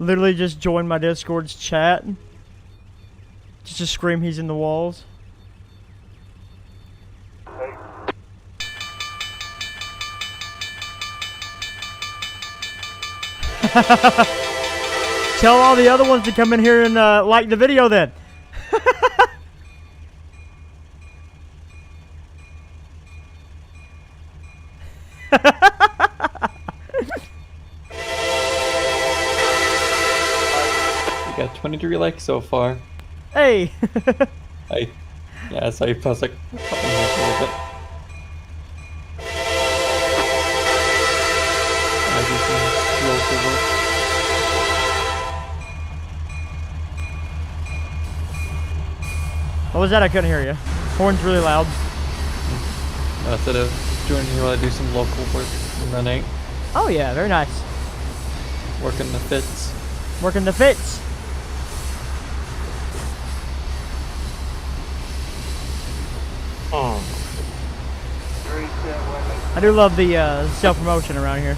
Literally just joined my Discord's chat. Just to scream he's in the walls. Tell all the other ones to come in here and like the video then. Got 23 likes so far. Hey! Yeah, so I was like, popping here for a little bit. I do some local work. What was that? I couldn't hear you. Horn's really loud. Instead of joining here while I do some local work in the night. Oh yeah, very nice. Working the fits. Working the fits. I do love the self-promotion around here.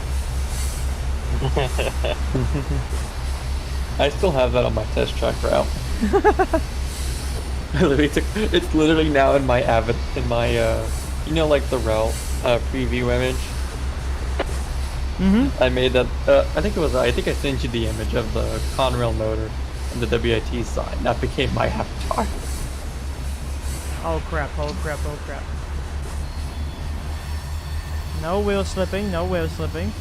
I still have that on my test track route. It's literally now in my you know, like the route preview image. I made that. I think I sent you the image of the Conrail motor and the WIT sign. That became my avatar. Oh crap! Oh crap! Oh crap! No wheel slipping. No wheel slipping.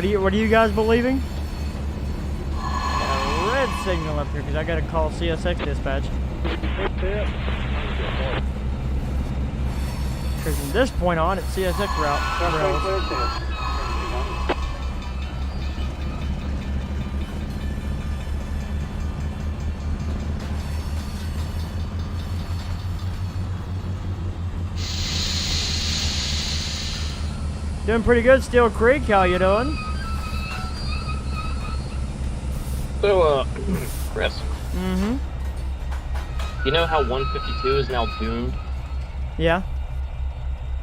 What are you guys believing? Got a red signal up here because I gotta call CSX dispatch. Because from this point on, it's CSX route. Doing pretty good, Steel Creek. How you doing? So, Chris, Mm-hmm. you know how 152 is now doomed? Yeah.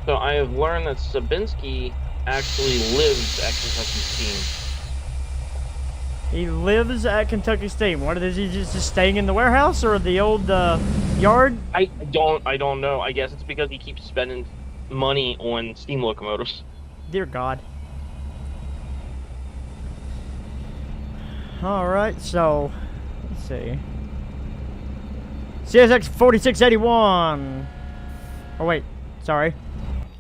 So I have learned that Sabinski actually lives at Kentucky Steam. He lives at Kentucky Steam. What is he just staying in the warehouse or the old yard? I don't know. I guess it's because he keeps spending money on steam locomotives. Dear God. Alright, so let's see. CSX 4681. Oh wait, sorry.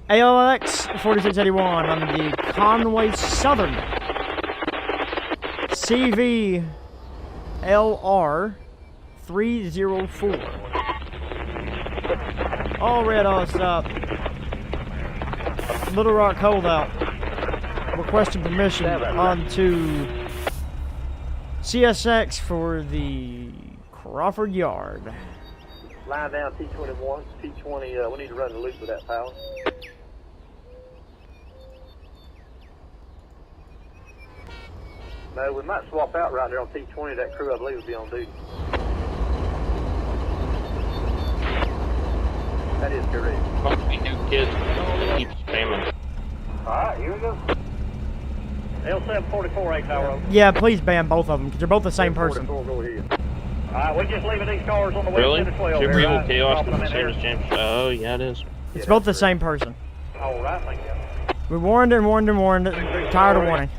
ALX 4681 on the Conway Southern. CV LR 304. All red, all stop. Little Rock holdout. Requesting permission onto CSX for the Crawford yard. Line down T21, T20, we need to run the loop with that power. No, we might swap out right there on T20. That crew, I believe, will be on duty. That is correct. Must be new kids. Keep spamming. Alright, here we go. L744, 8 power. Yeah, please ban both of them because they're both the same person. Go ahead. Alright, we're just leaving these cars on the way Really? to 12. Super here, Evil right? Chaos Dropping is them the in same here. as James. Oh, yeah, it is. It's both the same person. Alright, thank you. We warned and warned and warned. Tired of warning.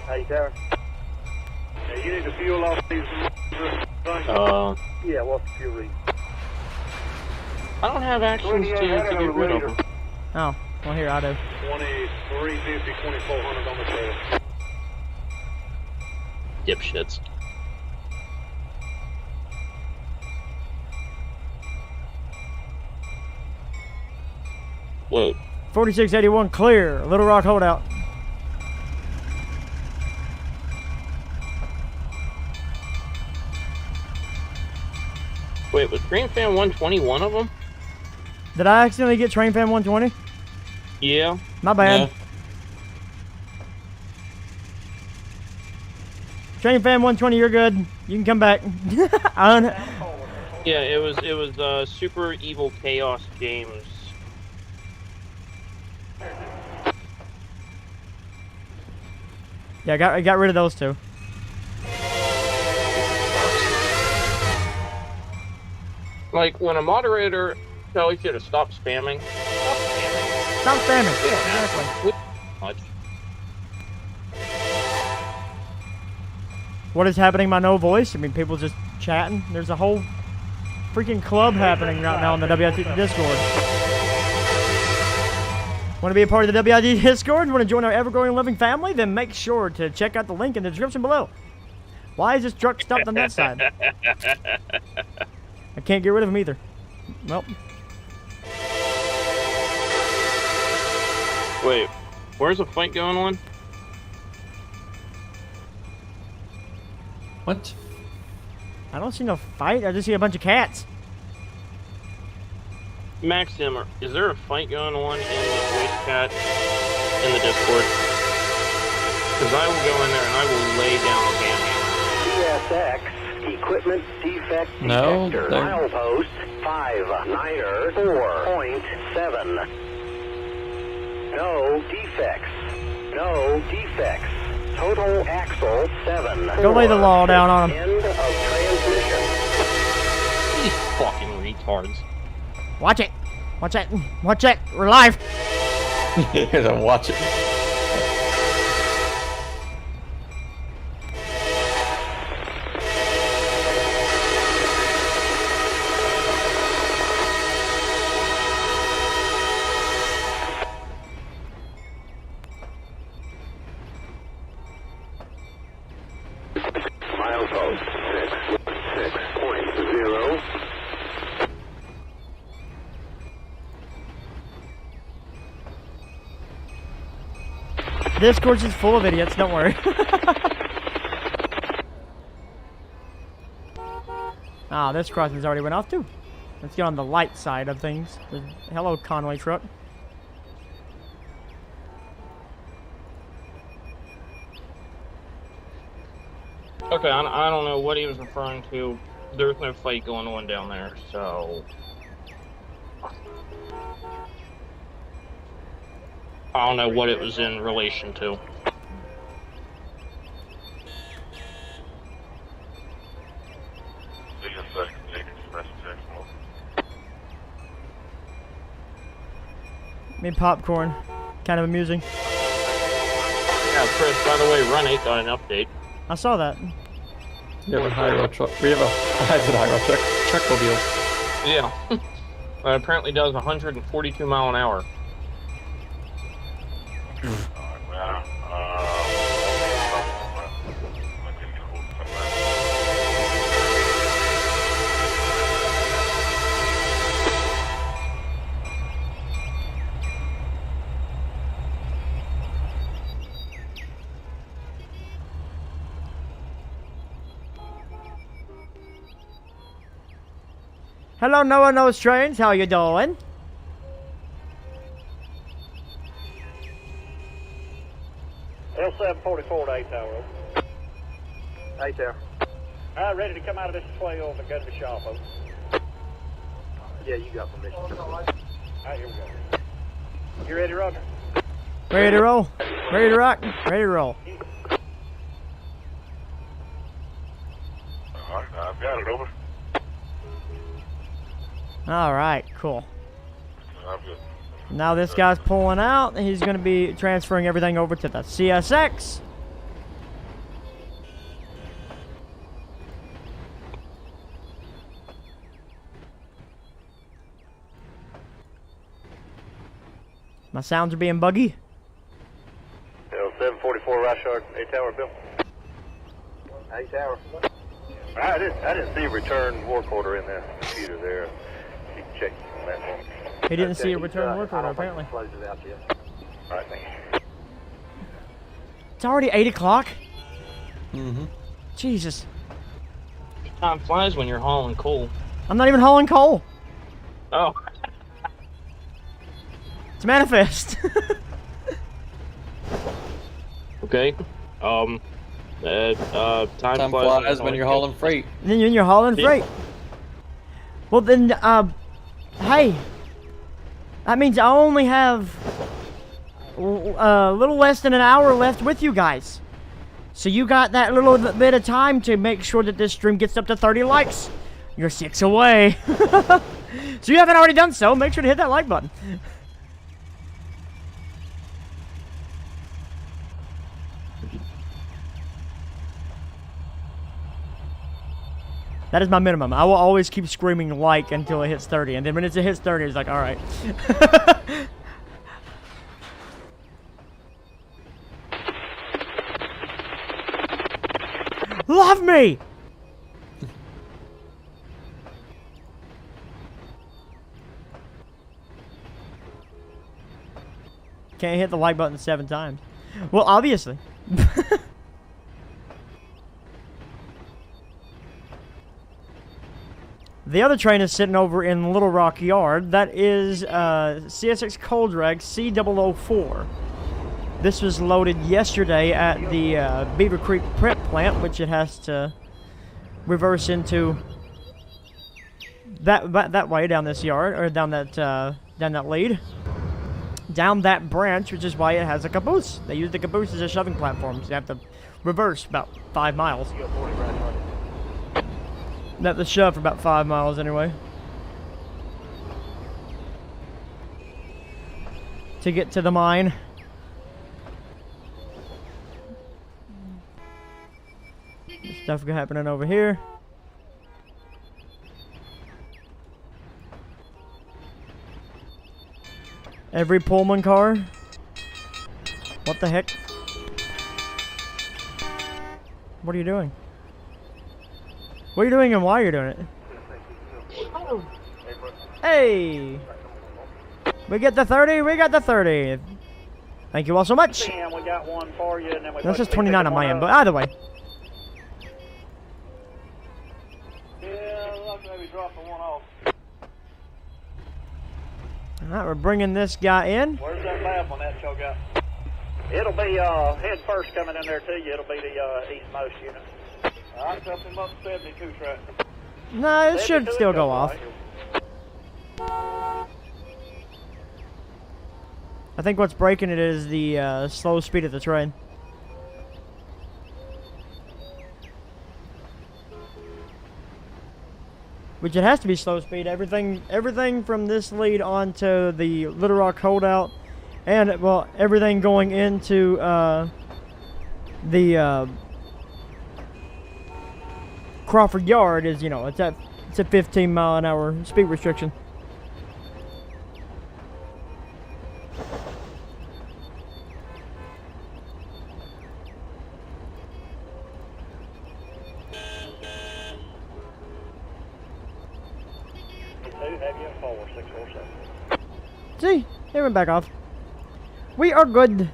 Hey, Sarah. Yeah, you need to fuel off these. Yeah, what's the fuel read? I don't have actions to get rid of them. Oh, well here I do. 2350, 2400 on the trail. Dipshits. Whoa. 4681 clear. Little Rock holdout. Wait, was Green Fan 120 one of them? Did I accidentally get Train Fan 120? Yeah. My bad. Yeah. Train Fan 120, you're good. You can come back. Yeah, it was Super Evil Chaos James. Yeah, I got rid of those two. Like, when a moderator tells you to stop spamming. Stop spamming. Yeah, exactly. Much. What is happening? My no voice? I mean, people just chatting. There's a whole freaking club happening right now on the WIT Discord. Want to be a part of the WIT Discord? Want to join our ever-growing loving family? Then make sure to check out the link in the description below. Why is this truck stopped on that side? I can't get rid of him either. Well. Wait, where's the fight going on? What? I don't see no fight. I just see a bunch of cats. Max Zimmer, is there a fight going on in the voice chat in the Discord? Because I will go in there and I will lay down a CSX equipment defect No, detector. they're- Milepost 594.7. No defects. No defects. Total axle 7. Go lay the law down on him. End of transmission. These fucking retards. Watch it. Watch it. Watch it. We're live. You gotta watch it. This course is full of idiots, don't worry. Ah, this crossing's already went off too. Let's get on the light side of things. Hello, Conway truck. Okay, I don't know what he was referring to. There's no fight going on down there, so... I don't know what it was in relation to. Made popcorn. Kind of amusing. Yeah, Chris, by the way, Run 8 got an update. I saw that. We have a high road truck. We have a high road truck. Truckmobile. Yeah. Apparently does 142 mile an hour. Hello, no one knows trains. How you doing? L744 to 8 Tower. 8 Tower. Alright, ready to come out of this way over and go to the shop, folks. Yeah, you got permission. Alright, here we go. You ready, Roger? Ready to roll? Ready to rock? Ready to roll. Alright, I've got it, over. Alright, cool. I'm good. Now this guy's pulling out. He's going to be transferring everything over to the CSX. My sounds are being buggy. L744 Rashard, 8 Tower, Bill. 8 Tower. I didn't see a return work order in the computer there. You can check on that one. He didn't see a return work order, apparently. Closed it out yet. All right, thank you. It's already 8 o'clock? Mm-hmm. Jesus. Time flies when you're hauling coal. I'm not even hauling coal. Oh. It's manifest. Okay. Time Time flies when you're hauling freight. And then you're hauling freight. Well then, hey. That means I only have a little less than an hour left with you guys. So you got that little bit of time to make sure that this stream gets up to 30 likes. You're 6 away. So you haven't already done so, make sure to hit that like button. That is my minimum. I will always keep screaming like until it hits 30. And then when it hits 30, it's like, alright. Love me! Can't hit the like button 7 times. Well, obviously. The other train is sitting over in Little Rock Yard. That is CSX coal drag C004. This was loaded yesterday at the Beaver Creek prep plant, which it has to reverse into that way down this yard, or down that lead, down that branch, which is why it has a caboose. They use the caboose as a shoving platform, so you have to reverse about 5 miles. Not the shove for about 5 miles anyway. To get to the mine. Stuff happening over here. Every Pullman car. What the heck? What are you doing? What are you doing and why are you doing it? Hey! We get the 30, we got the 30. Thank you all so much. And we got one for you, and then we That's just basically 29 pick on my one end, but up. either way. Yeah, looks like we dropping one off. Alright, we're bringing this guy in. Where's that lab on that y'all got? It'll be head first coming in there to you. It'll be the eastmost unit. All right, jump him up 72 track. No, it should still go off. I think what's breaking it is the slow speed of the train. Which it has to be slow speed. Everything from this lead on to the Little Rock holdout, and well, everything going into the Crawford Yard is, you know, it's a 15-mile-an-hour speed restriction. See, they went back off. We are good.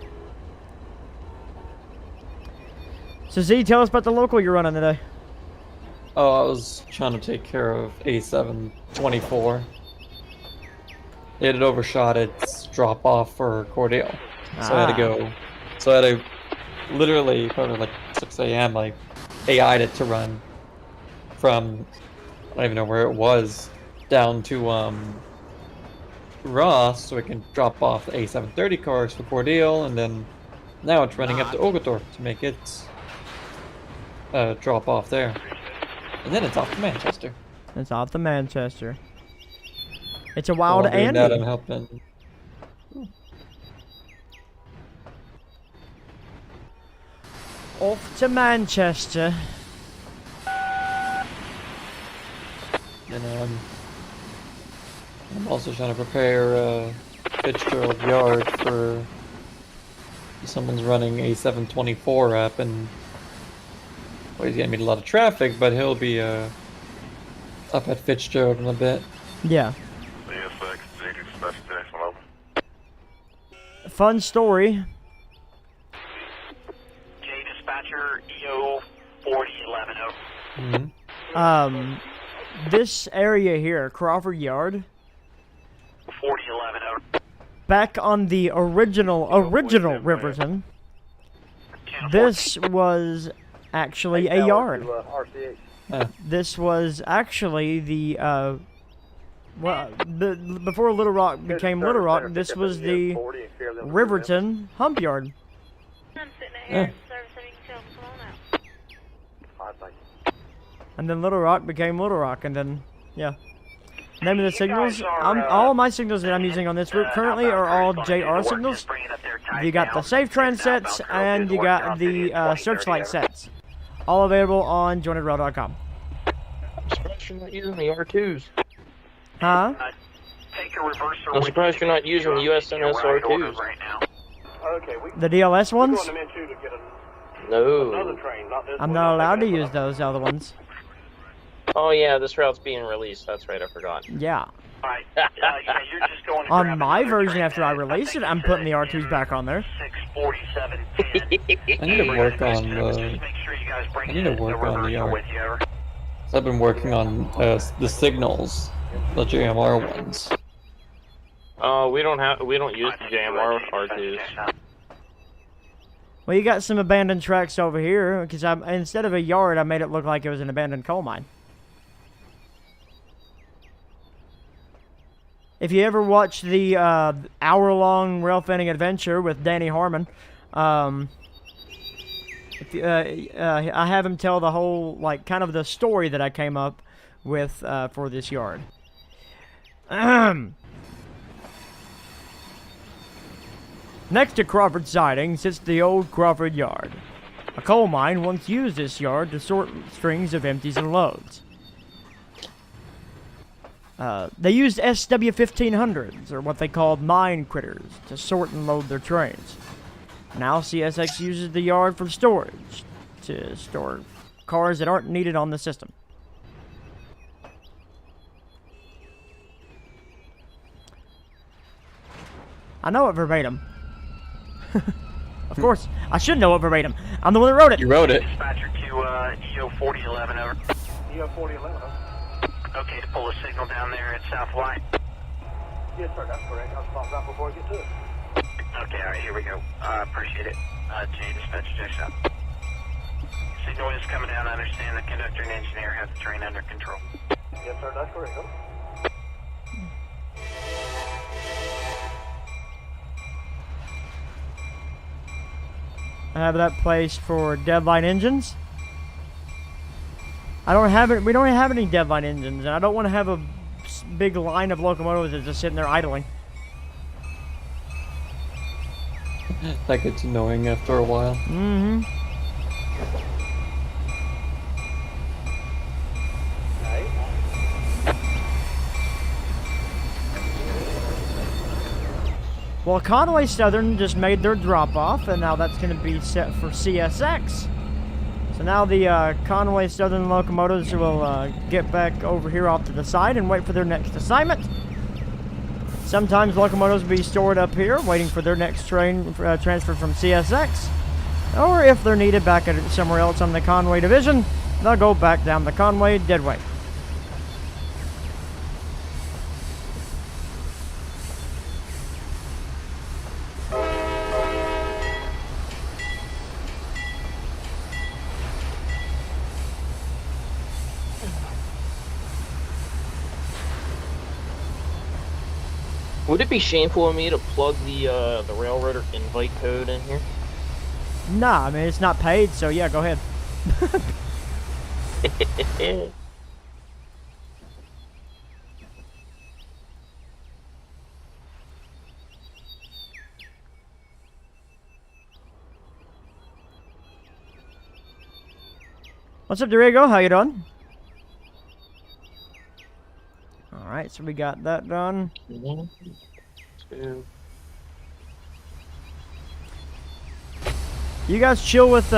So Z, tell us about the local you're running today. Oh, I was trying to take care of A724. It had overshot its drop off for Cordell. So I had to go. So I had to literally, probably like 6 a.m., I AI'd it to run from, I don't even know where it was, down to Ross, so it can drop off the A730 cars for Cordell, and then now it's running up to Oglethorpe to make its drop off there. And then it's off to Manchester. It's off to Manchester. It's a wild While I'm doing Andy. that, I'm helping. Off to Manchester. And I'm also trying to prepare Fitzgerald Yard for someone's running a 724 app, and well, he's gonna meet a lot of traffic, but he'll be up at Fitzgerald in a bit. Yeah. CSX, dispatch Jackson, over. Fun story. J dispatcher, EO 4011, over. Mm-hmm. This area here, Crawford Yard, 4011, over. back on the original Riverton, this was actually a yard. This was actually the before Little Rock became Little Rock, this was the Riverton hump yard. I'm sitting at here service, so you can tell them come on out. And then Little Rock became Little Rock, and then, yeah. Name of the signals, all my signals that I'm using on this route currently are all JR signals. You got the Safe Trend sets, and you got the Searchlight sets. All available on jointedroute.com. I'm surprised you're not using the R2s. Huh? I'm surprised you're not using the USNS R2s. The DLS ones? No. I'm not allowed to use those other ones. Oh yeah, this route's being released. That's right, I forgot. Yeah. You're just going to On grab my another version train. after I release it, I'm putting the R2s back on there. 64710. I need to work on Just make sure you guys bring I need to the work on the reverser yard. with you, over. So I've been working on the signals, the JMR ones. We don't use the JMR R2s. Well, you got some abandoned tracks over here, because instead of a yard, I made it look like it was an abandoned coal mine. If you ever watch the hour-long rail fanning adventure with Danny Harmon, I have him tell the whole, like, kind of the story that I came up with for this yard. Next to Crawford Siding sits the old Crawford Yard. A coal mine once used this yard to sort strings of empties and loads. They used SW1500s, or what they called mine critters, to sort and load their trains. Now CSX uses the yard for storage, to store cars that aren't needed on the system. I know it verbatim. Of course. I should know it verbatim. I'm the one that wrote it. You wrote it. Dispatcher to EO 4011 over. EO 4011, huh? Okay, to pull a signal down there at South Line. Yes, sir, that's correct. I'll stop right before I get to it. Okay, all right, here we go. Appreciate it. J dispatcher, checks out. Signal is coming down. I understand the conductor and engineer have the train under control. Yes, sir, that's correct, huh? I have that placed for deadline engines. I don't have it. We don't have any deadline engines, and I don't want to have a big line of locomotives that's just sitting there idling. That gets annoying after a while. Mm-hmm. Well, Conway Southern just made their drop-off, and now that's going to be set for CSX. So now the Conway Southern locomotives will get back over here off to the side and wait for their next assignment. Sometimes locomotives will be stored up here, waiting for their next train transfer from CSX. Or if they're needed back at somewhere else on the Conway division, they'll go back down the Conway deadway. Would it be shameful of me to plug the railroader invite code in here? Nah, I mean, it's not paid, so yeah, go ahead. What's up, Dorigo? How you doing? Alright, so we got that done. 1, 2. You guys chill with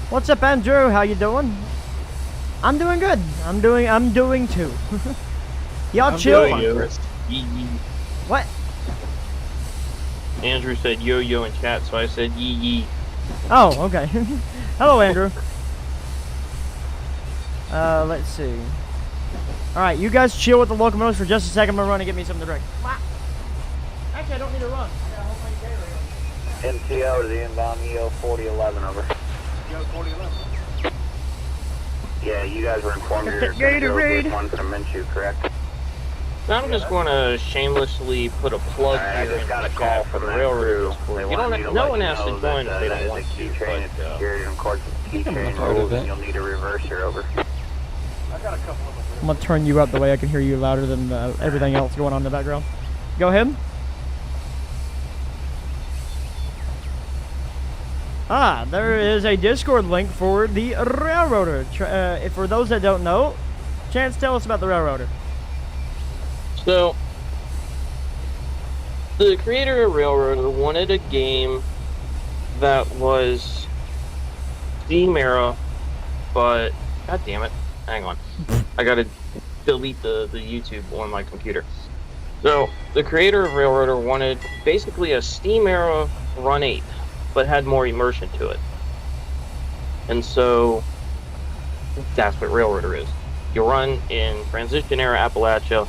what's up, Andrew? How you doing? I'm doing good. I'm doing too. Y'all chill. What? Andrew said yo-yo in chat, so I said yee-yee. Oh, okay. Hello, Andrew. Let's see. Alright, you guys chill with the locomotives for just a second. I'm gonna run and get me something to drink. Actually, I don't need to run. I got a whole bunch of day MTO to the inbound EO 4011, over. EO 4011? Yeah, you guys were informed you're going to go with one from Minshew, correct? I'm just going to shamelessly put a plug I here just in got the a call chat for from the that railroad. crew. You don't. No one has to join if they don't want the to. key train is secured, and of course the key train part of moves, it. and you'll need a reverser, over. I got a couple of them. I'm gonna turn you up the way I can hear you louder than everything else going on in the background. Go ahead. Ah, there is a Discord link for the Railroader. For those that don't know, Chance, tell us about the Railroader. So, the creator of Railroader wanted a game that was Steam era, but god damn it, hang on, I gotta delete the YouTube on my computer. So, the creator of Railroader wanted basically a Steam era Run 8, but had more immersion to it. And so, that's what Railroader is. You run in transition era Appalachia,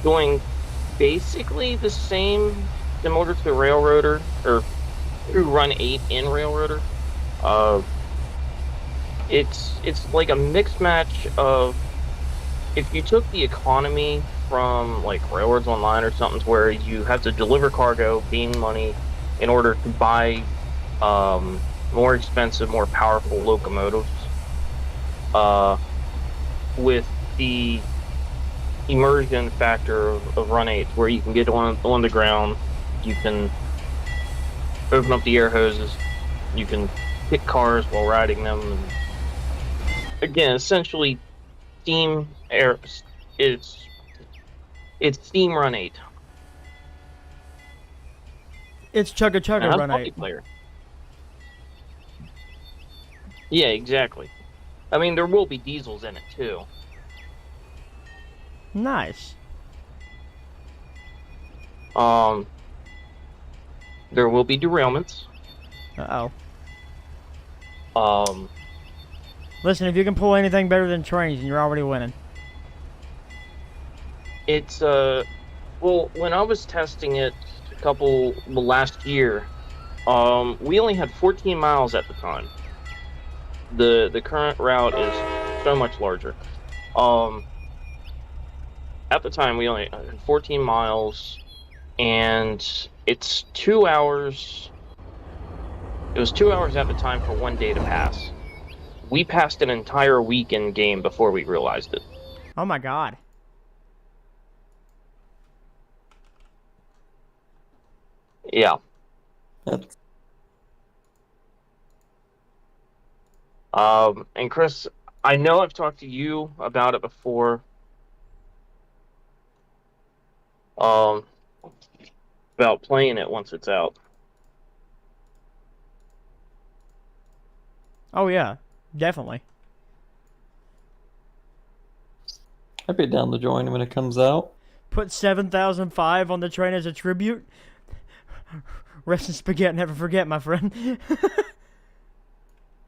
doing basically the same, similar to Railroader, or through Run 8 in Railroader. It's like a mixed match of, if you took the economy from like Railroads Online or something, where you have to deliver cargo, gain money in order to buy more expensive, more powerful locomotives, with the immersion factor of Run 8, where you can get on the ground, you can open up the air hoses, you can hit cars while riding them. And again, essentially, Steam Air, it's Steam Run 8. It's Chugga Chugga Run 8. Multiplayer. Yeah, exactly. I mean, there will be diesels in it too. Nice. There will be derailments. Uh-oh. Um, Listen, if you can pull anything better than trains, then you're already winning. it's well, when I was testing it last year, we only had 14 miles at the time. The current route is so much larger. At the time we only had 14 miles, and it's 2 hours. It was 2 hours at the time for one day to pass. We passed an entire weekend game before we realized it. Oh my god. Yeah. That's And Chris, I know I've talked to you about it before. About playing it once it's out. Oh yeah, definitely. I'd be down to join when it comes out. Put 7005 on the train as a tribute. Rest in spaghetti, never forget, my friend.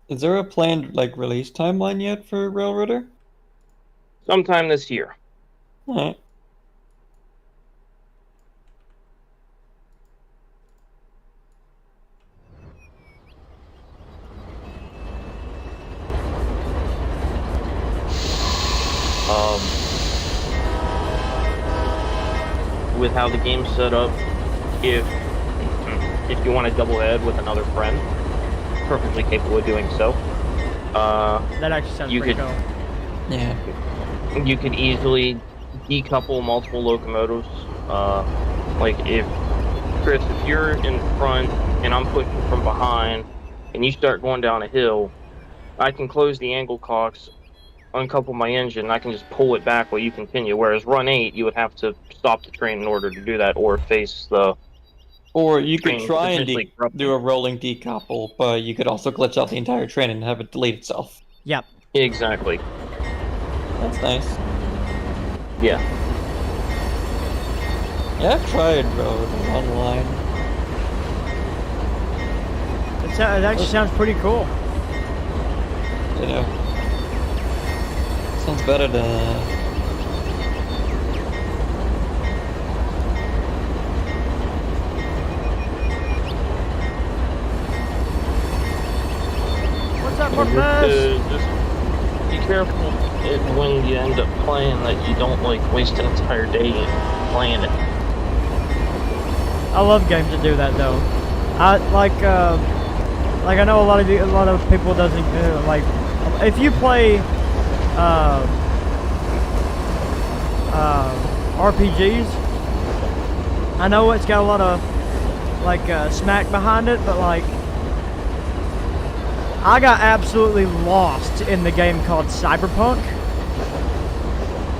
Is there a planned release timeline yet for Railroader? Sometime this year. Alright. With how the game's set up, if you want to double head with another friend, perfectly capable of doing so. That actually sounds pretty cool. Yeah. You could easily decouple multiple locomotives. Like if Chris, if you're in front and I'm pushing from behind, and you start going down a hill, I can close the angle cocks, uncouple my engine, and I can just pull it back while you continue. Whereas run 8, you would have to stop the train in order to do that, or face the. Or you could train try and potentially do a rolling decouple, but you could also glitch out the entire train and have it delete itself. Yep. Exactly. That's nice. Yeah. Yeah, I've tried Railroader online. It actually sounds pretty cool. You know. Sounds better than. What's up, Marquez? Just be careful when you end up playing that you don't waste an entire day playing it. I love games that do that though. I I know a lot of people doesn't like if you play RPGs. I know it's got a lot of smack behind it, but I got absolutely lost in the game called Cyberpunk.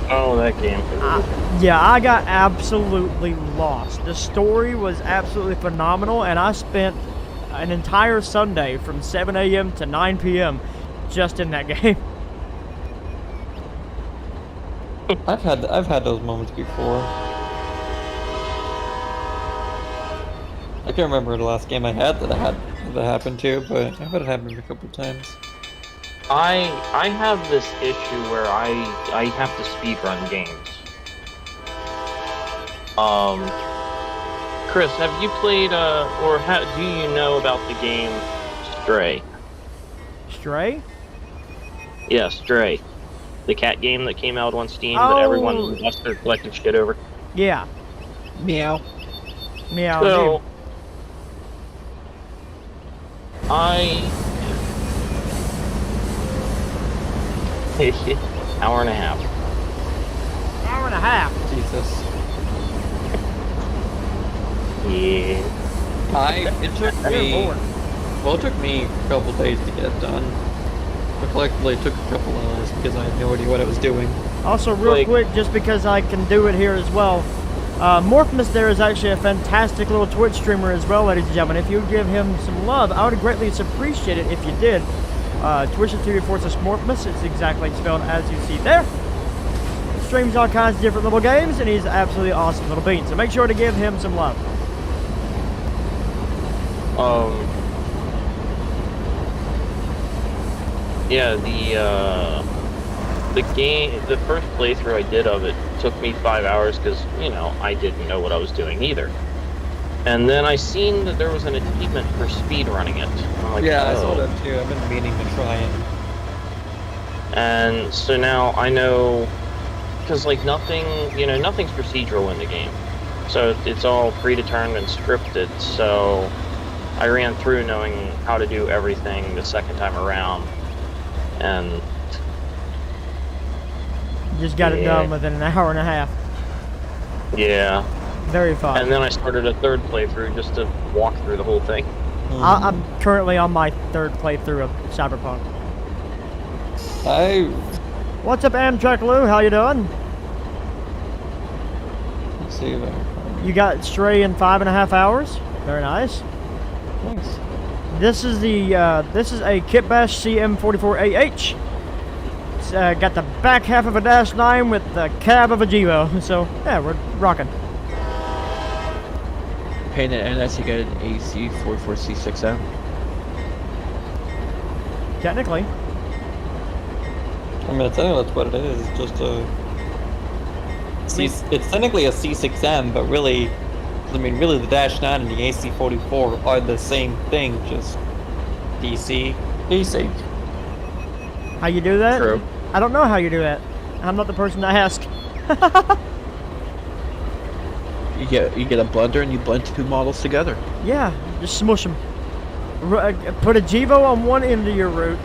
Oh, that game. Yeah, I got absolutely lost. The story was absolutely phenomenal, and I spent an entire Sunday from 7 a.m. to 9 p.m. just in that game. I've had those moments before. I can't remember the last game I had that happened to, but I've had it happen a couple times. I have this issue where I have to speedrun games. Chris, have you played do you know about the game Stray? Stray? Yeah, Stray. The cat game that came out on Steam that everyone lost their collective shit over. Yeah. Meow. Meow. So, dude. Hour and a half. Hour and a half. Jesus. Yeah. It took me. Well, it took me a couple days to get it done. But collectively, it took a couple hours because I had no idea what I was doing. Also, real quick, just because I can do it here as well, Morpheus there is actually a fantastic little Twitch streamer as well, ladies and gentlemen. If you would give him some love, I would greatly appreciate it if you did. Twitch.tv/Morpheus, it's exactly spelled as you see there. Streams all kinds of different little games, and he's an absolutely awesome little bean. So make sure to give him some love. Yeah, the game, the first playthrough I did of it took me 5 hours because, you know, I didn't know what I was doing either. And then I seen that there was an achievement for speed running it. I'm like, Yeah, I saw oh. that too. I've been meaning to try it. And so now I know, because like nothing, you know, nothing's procedural in the game. So it's all predetermined and scripted. So I ran through knowing how to do everything the second time around. And Just got it done within an hour and a half. yeah. Very fun. And then I started a third playthrough just to walk through the whole thing. I'm currently on my third playthrough of Cyberpunk. What's up, Amtrak Lou? How you doing? Let's see there. You got Stray in 5.5 hours. Very nice. Thanks. This is a Kit Bash CM44AH. It's got the back half of a Dash 9 with the cab of a Jevo. So yeah, we're rocking. Painted NS, you get an AC44C6M. Technically. I mean, technically that's what it is. It's just a... It's technically a C6M, but really... I mean, really the Dash 9 and the AC44 are the same thing, just... DC. How you do that? True. I don't know how you do that. I'm not the person to ask. You get a blender and you blend two models together. Yeah, just smush them. Put a Jevo on one end of your route,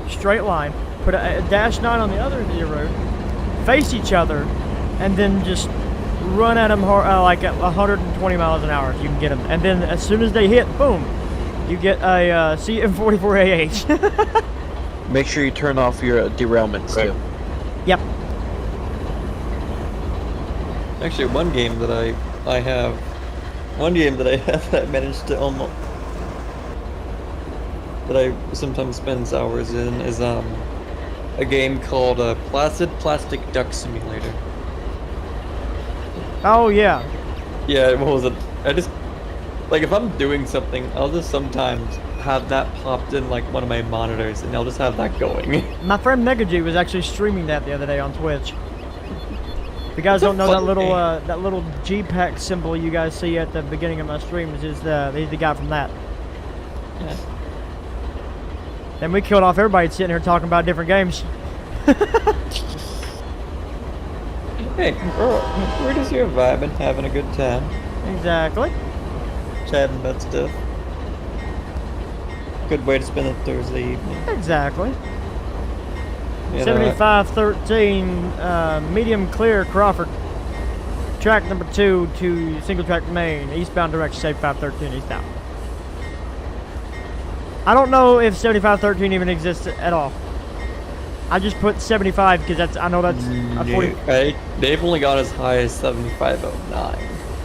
straight line. Put a Dash 9 on the other end of your route, face each other, and then just run at them like at 120 miles an hour if you can get them. And then as soon as they hit, boom, you get a CM44AH. Make sure you turn off your derailments too. Yep. Actually, one game that I have that I managed to almost... that I sometimes spend hours in is a game called Placid Plastic Duck Simulator. Oh yeah. Yeah, what was it? I just... like, if I'm doing something, I'll just sometimes have that popped in like one of my monitors, and I'll just have that going. My friend MegaG was actually streaming that the other day on Twitch. If you guys don't know that little G-Pack symbol you guys see at the beginning of my streams, is he's the guy from that. Yeah. Then we killed off everybody sitting here talking about different games. Hey, we're just here vibing, having a good time, Exactly. chatting about stuff. Good way to spend a Thursday evening. Exactly. You know, 7513, medium clear Crawford. Track number 2 to single track main, eastbound direction, 7513 eastbound. I don't know if 7513 even exists at all. I just put 75 because I know that's a 40. They've only got as high as 7509.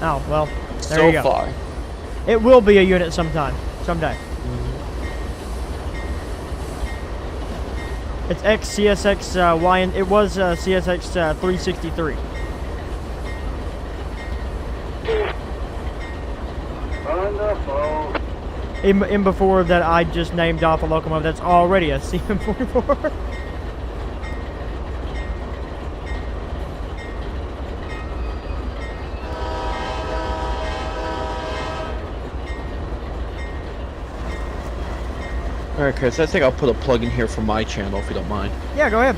Oh, well, there So you go. far. It will be a unit sometime. Someday. It's ex-CSX it was CSX 363. Wonderful. In before that, I just named off a locomotive that's already a CM44. Alright, Chris, I think I'll put a plug in here for my channel if you don't mind. Yeah, go ahead.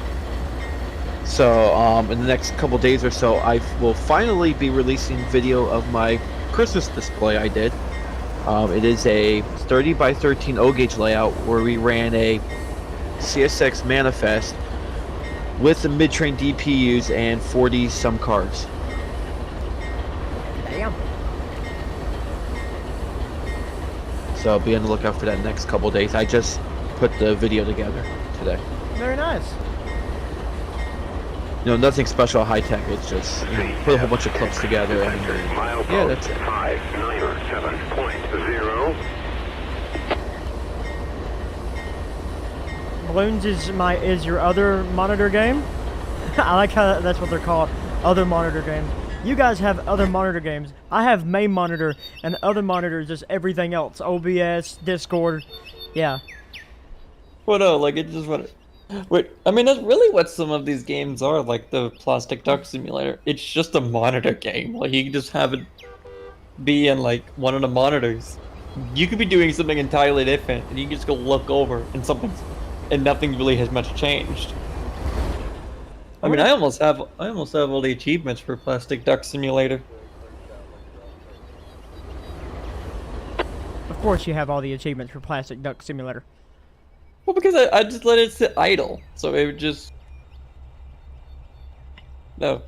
So, in the next couple days or so, I will finally be releasing video of my Christmas display I did. It is a 30 by 13 O-gauge layout where we ran a CSX manifest with the mid-train DPUs and 40 some cars. Damn. So be on the lookout for that next couple days. I just put the video together today. Very nice. You know, nothing special or high tech. It's just, you know, put a whole bunch of clips together and yeah, that's it. 597.0. Balloons is your other monitor game. I like how that's what they're called, other monitor game. You guys have other monitor games. I have main monitor, and other monitors is everything else. OBS, Discord, yeah. Well, no, like it just what. Wait, I mean that's really what some of these games are, like the Plastic Duck Simulator. It's just a monitor game. Like you can just have it be in like one of the monitors. You could be doing something entirely different, and you can just go look over, and nothing really has much changed. I mean, I almost have all the achievements for Plastic Duck Simulator. Of course you have all the achievements for Plastic Duck Simulator. Well, because I just let it sit idle, so it would just... No.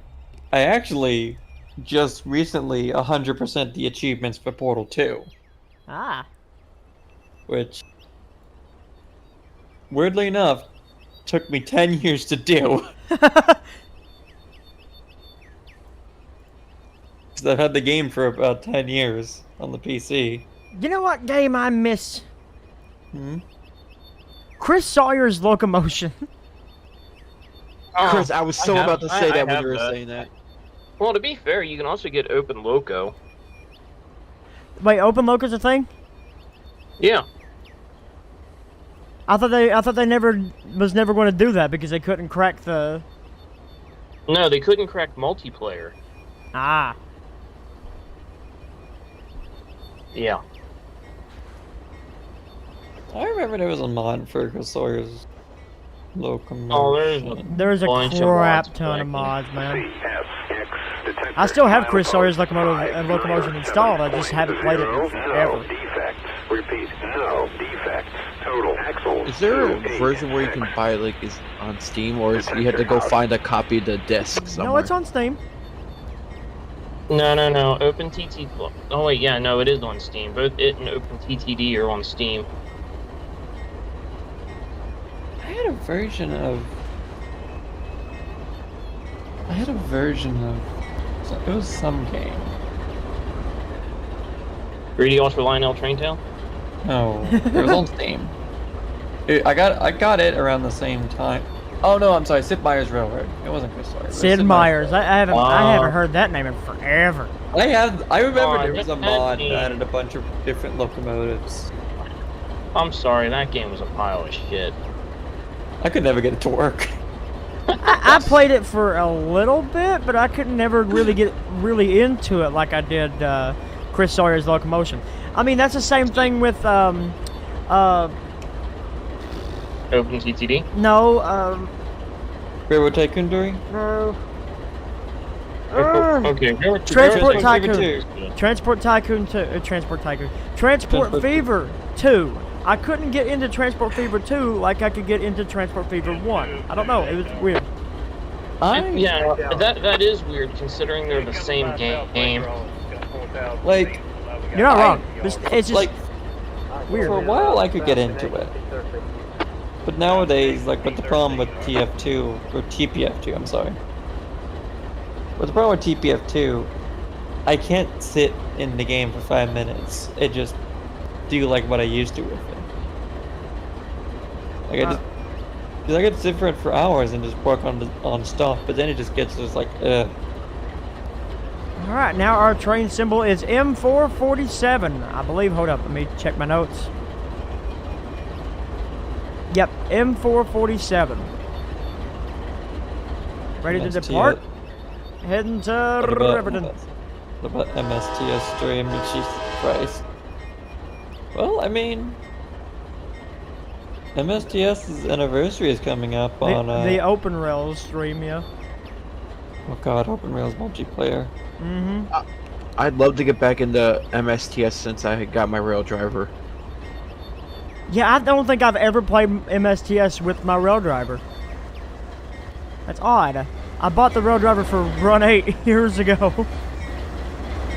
I actually just recently 100% the achievements for Portal 2. Ah. Which, weirdly enough, took me 10 years to do. Because I've had the game for about 10 years on the PC. You know what game I miss? Hmm? Chris Sawyer's Locomotion. Chris, I was so about to say that when have you were that. saying that. Well, to be fair, you can also get Open Loco. Wait, Open Loco's a thing? Yeah. I thought they never going to do that because they couldn't crack the... No, they couldn't crack multiplayer. Ah. Yeah. I remember there was a mod for Chris Sawyer's Locomotion. Oh, There's a bunch of crap mods ton of back mods, man. CSX detector. I still have Chris Sawyer's Locomotion installed. I just haven't played it in forever. No defect. Repeat. No defect. Total axle. Is there a version where you can buy it like is on Steam, or is you have to go find a copy of the disc somewhere? No, it's on Steam. No. OpenTT. Oh wait, yeah, no, it is on Steam. Both it and OpenTTD are on Steam. I had a version of... It was some game. Greedy Ultra Lionel Train Tail? No, it was on Steam. I got it around the same time. Oh no, I'm sorry, Sid Meier's Railroad. It wasn't Chris Sawyer. Sid Meier's. I haven't heard that name in forever. I remember there that- was a that mod game- that added a bunch of different locomotives. I'm sorry, that game was a pile of shit. I could never get it to work. I played it for a little bit, but I could never really get really into it like I did Chris Sawyer's Locomotion. I mean, that's the same thing with OpenTTD? no, Railroad Tycoon 3? no. Okay, Transport Tycoon Tycoon. Transport Tycoon 2. Transport Fever 2. I couldn't get into Transport Fever 2 like I could get into Transport Fever 1. I don't know. It was weird. Yeah, that is weird considering they're the same game. Like, You're not wrong. It's just like, weird. for a while I could get into it. But nowadays, like, with the problem with TF2, or TPF2, I'm sorry. With the problem with TPF2, I can't sit in the game for 5 minutes. It just do like what I used to with it. Like I could sit for it for hours and just work on stuff, but then it just gets just like, ugh. All right, now our train symbol is M447, I believe. Hold up, let me check my notes. Yep, M447. Ready to depart? Heading to Riverton. What about MSTS stream? Jesus Christ. Well, I mean, MSTS's anniversary is coming up on the Open Rails stream, yeah. Oh god, Open Rails multiplayer. Mm-hmm. I'd love to get back into MSTS since I got my rail driver. Yeah, I don't think I've ever played MSTS with my rail driver. That's odd. I bought the rail driver for Run 8 years ago.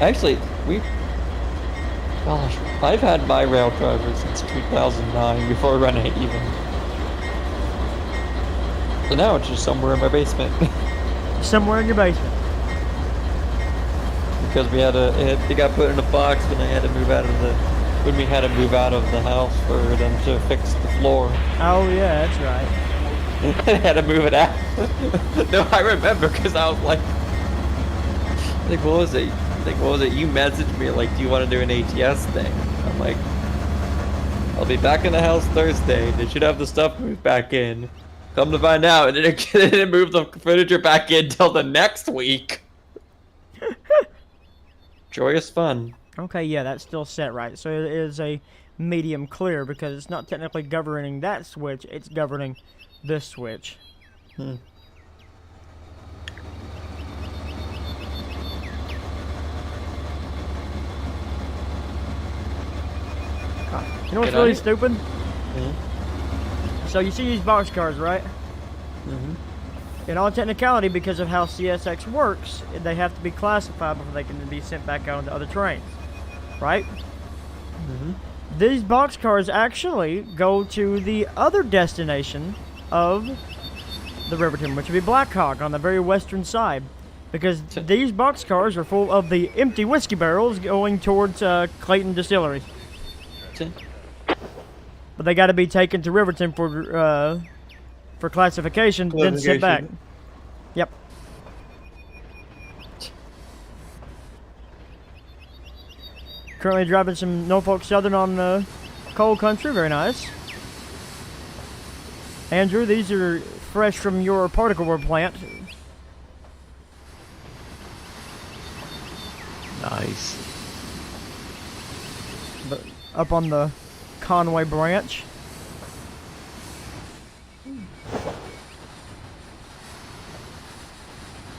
Actually, gosh, I've had my rail driver since 2009, before Run 8 even. So now it's just somewhere in my basement. Somewhere in your basement. Because it got put in a box when we had to move out of the house for them to fix the floor. Oh yeah, that's right. I had to move it out. No, I remember because I was like, Like, what was it? Like, what was it? You messaged me like, do you want to do an ATS thing? I'm like, I'll be back in the house Thursday. They should have the stuff moved back in. Come to find out, it didn't move the furniture back in till the next week. Joyous fun. Okay, yeah, that's still set right. So it is a medium clear because it's not technically governing that switch, it's governing this switch. Hmm. You know what's really stupid? Mm-hmm. So you see these boxcars, right? Mm-hmm. In all technicality, because of how CSX works, they have to be classified before they can be sent back out onto other trains, right? Mm-hmm. These boxcars actually go to the other destination of the Riverton, which would be Blackhawk on the very western side, because these boxcars are full of the empty whiskey barrels going towards Clayton Distillery. But they got to be taken to Riverton for classification, then sent back. Yep. Currently driving some Norfolk Southern on coal country. Very nice. Andrew, these are fresh from your particle board plant. Nice. But up on the Conway branch.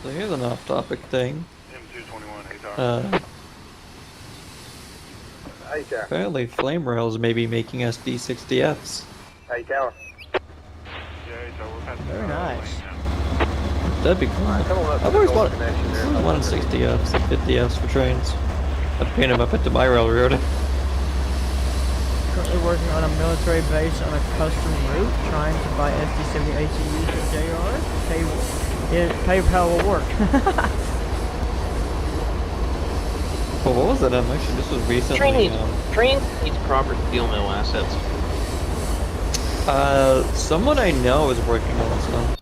So here's an off-topic thing. Hey, Tower. Apparently Flame Rails may be making SD60Fs. Hey, Tower. Very nice. That'd be cool. I've always wanted 60Fs and 50Fs for trains. I'd paint them up into my railroad. Currently working on a military base on a custom route, trying to buy SD70 ACUs for JR. PayPal will work. Well, what was that? Actually, this was recently. Train needs proper steel mill assets. Someone I know is working on some.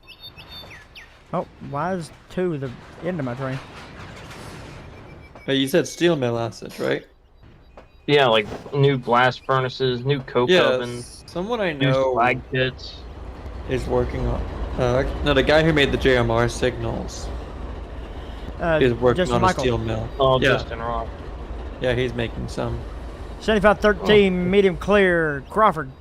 Oh, why is 2 the end of my train? But you said steel mill assets, right? Yeah, like new blast furnaces, new coke ovens, someone I new know slag pits. is working on. No, the guy who made the JMR signals is working Justin on Michael. a steel mill. Oh, yeah. Justin Rock. Yeah, he's making some. 7513 medium clear, Crawford.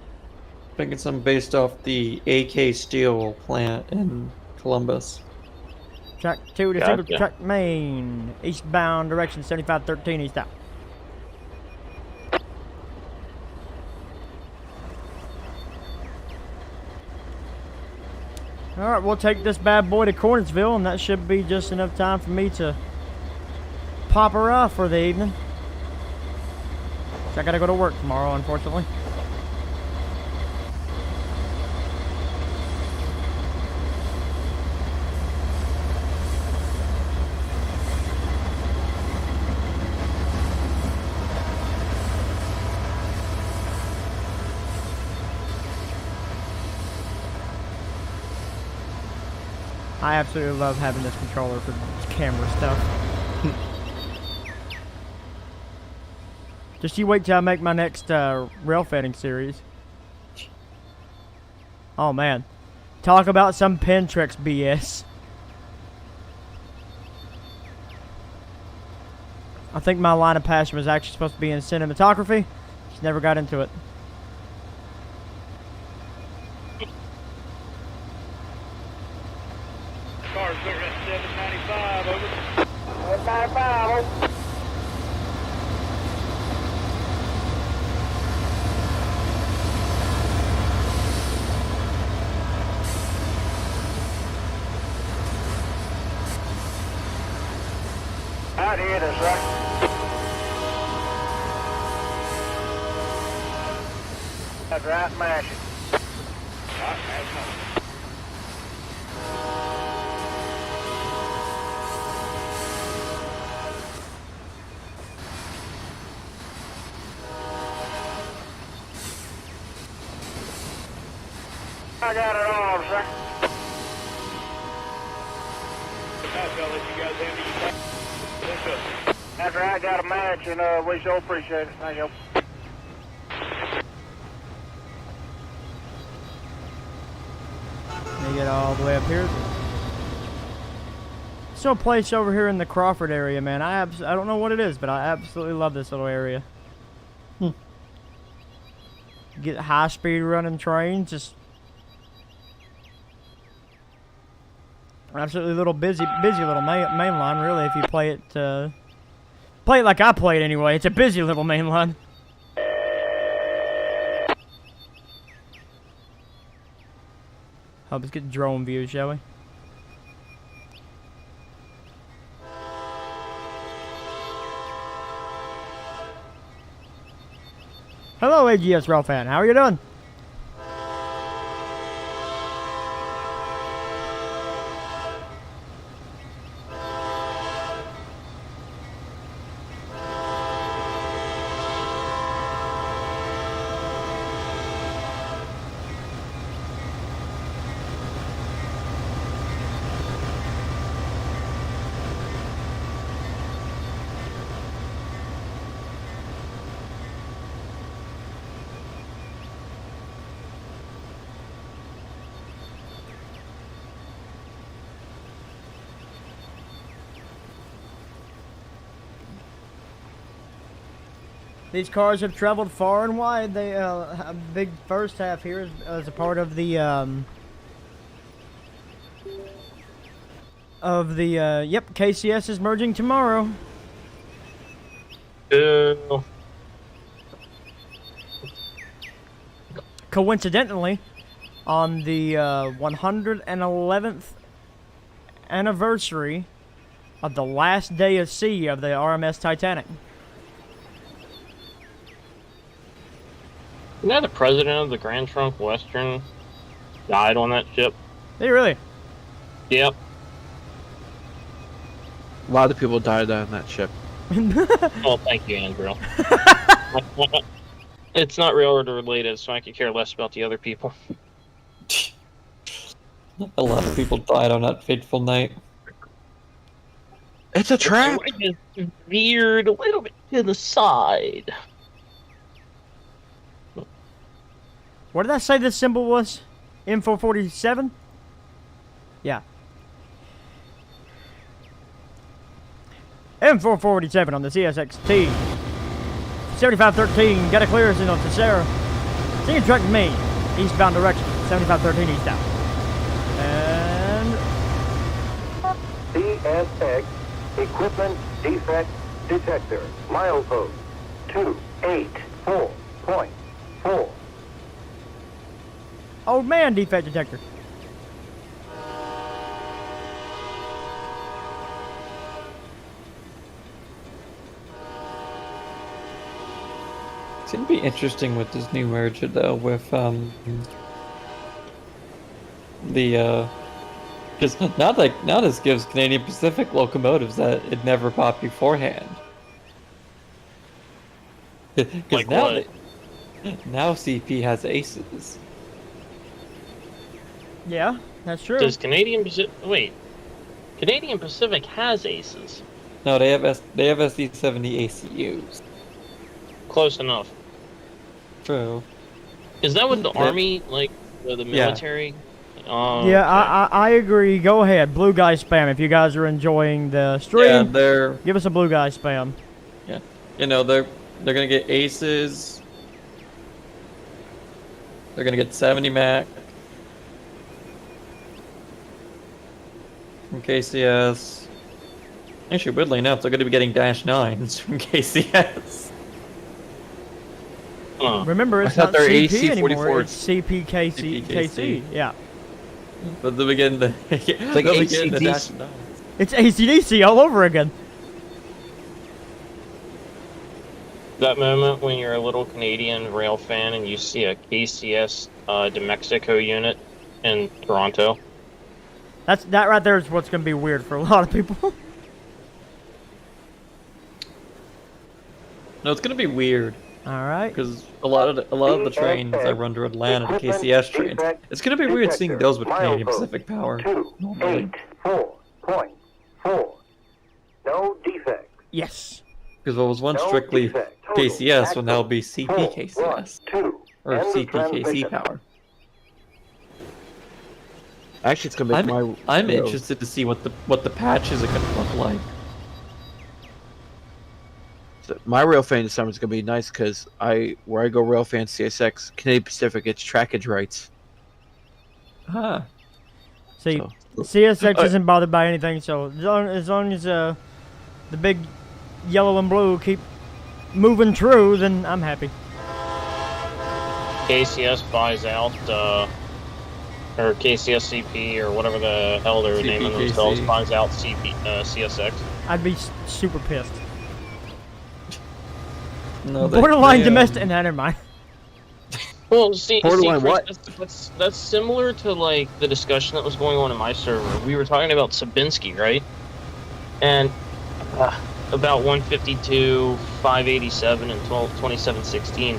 Making some based off the AK Steel plant in Columbus. Track 2 to single Gotcha. track main, eastbound direction 7513 east out. Alright, we'll take this bad boy to Cornetsville, and that should be just enough time for me to pop her off for the evening. So I gotta go to work tomorrow, unfortunately. I absolutely love having this controller for camera stuff. Just you wait till I make my next rail fetting series. Oh man. Talk about some pin tricks BS. I think my line of passion was actually supposed to be in cinematography. Just never got into it. Car's clear at 795, over. 795, over. Out here, that's right. That's right, mash it. Right, that's right. I got it all, sir. I'll let you guys have After I got a match, and we sure appreciate it. Thank you. They get all the way up here. So a place over here in the Crawford area, man. I don't know what it is, but I absolutely love this little area. Get high-speed running trains, just absolutely little busy little main line. Really, if you play it like I play it anyway. It's a busy little main line. Let's get drone view, shall we? Hello, AGS Rail fan. How are you doing? These cars have traveled far and wide. They a big first half here as a part of the yep, KCS is merging tomorrow. Coincidentally, on the 111th anniversary of the last day of sea of the RMS Titanic. You know the president of the Grand Trunk Western died on that ship? Did he really? Yep. A lot of people died on that ship. Well, thank you, Andrew. It's not railroad related, so I could care less about the other people. A lot of people died on that fateful night. It's a trap! I just veered a little bit to the side. What did I say this symbol was? M447? Yeah. M447 on the CSX T. 7513, got a clearance in on Sarah. Senior truck me, eastbound direction, 7513 eastbound. And CSX Equipment Defect Detector, milepost 284.4. old man defect detector. It's gonna be interesting with this new merger, though, with because now this gives Canadian Pacific locomotives that it never popped beforehand. Like now what? Now CP has aces. Yeah, that's true. Does Canadian Pacific... Wait. Canadian Pacific has aces. No, they have SD70 ACUs. Close enough. True. Is that what the Army, like, the military... Yeah, I agree. Go ahead. Blue guy spam. If you guys are enjoying the stream, give us a blue guy spam. Yeah. You know, they're gonna get aces. They're gonna get 70 Mac from KCS. Actually, weirdly enough, they're gonna be getting -9s from KCS. Remember, it's not CP anymore. It's CPKC. Yeah. But they'll be getting the like ACDC. It's ACDC all over again. That moment when you're a little Canadian rail fan and you see a KCS to Mexico unit in Toronto. That right there is what's going to be weird for a lot of people. No, it's gonna be weird. All right. Because a lot of the trains I run to Atlanta, the KCS trains, it's gonna be weird seeing those with Canadian Pacific power. 284.4. No defects. Yes. Because what was once strictly KCS will now be CPKCS. Or CPKC power. Actually, it's gonna make I'm interested to see what the patches are gonna look like. So my railfan this summer is gonna be nice because where I go railfan CSX, Canadian Pacific gets trackage rights. Huh. See, CSX isn't bothered by anything, so as long as the big yellow and blue keep moving true, then I'm happy. KCS buys out, or KCSCP, or whatever the hell they're naming themselves, buys out CSX. I'd be super pissed. No, Borderline domestic. Nah, never mind. Well, see, Borderline what? That's similar to like the discussion that was going on in my server. We were talking about Sabinski, right? And about 152, 587, and 2716.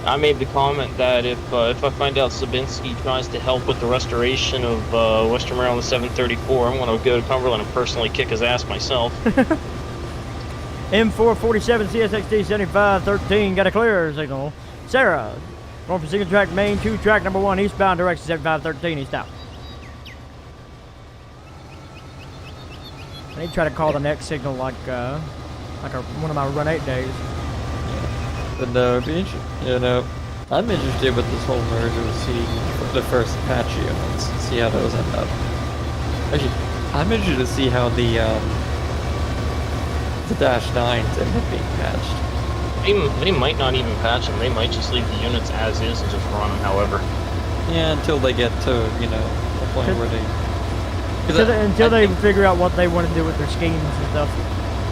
I made the comment that if I find out Sabinski tries to help with the restoration of Western Maryland 734, I'm going to go to Cumberland and personally kick his ass myself. M447 CSXD 7513 got a clear signal. Sarah, going from single track main to track number 1 eastbound direction 7513 east out. I need to try to call the next signal like one of my run 8 days. But no, I'm interested with this whole merger to see the first patch units, see how those end up. Actually, I'm interested to see how the -9s end up being patched. They might not even patch them. They might just leave the units as is and just run them. However, yeah, until they get to a point where they. Until they figure out what they want to do with their schemes and stuff.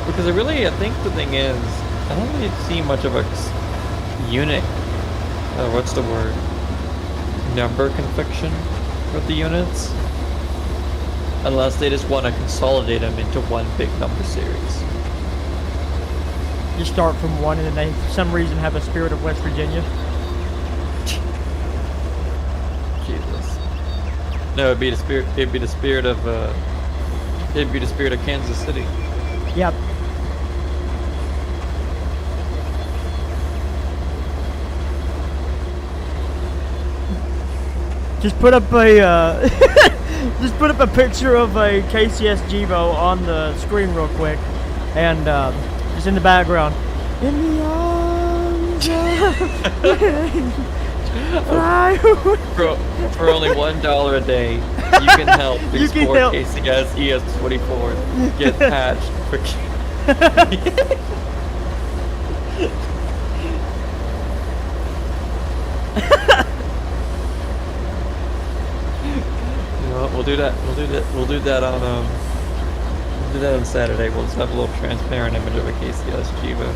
Because I think the thing is, I don't really see much of a unit, what's the word, number confliction with the units, unless they just want to consolidate them into one big number series. You start from 1 and then they, for some reason, have a Spirit of West Virginia. Jesus. No, it'd be the spirit of Kansas City. Yep. Just put up a just put up a picture of a KCS Jivo on the screen real quick, and just in the background. In the arms for only $1 a day, you can help these poor KCS ES24 get patched. We'll do that on Saturday. We'll just have a little transparent image of a KCS Jiva.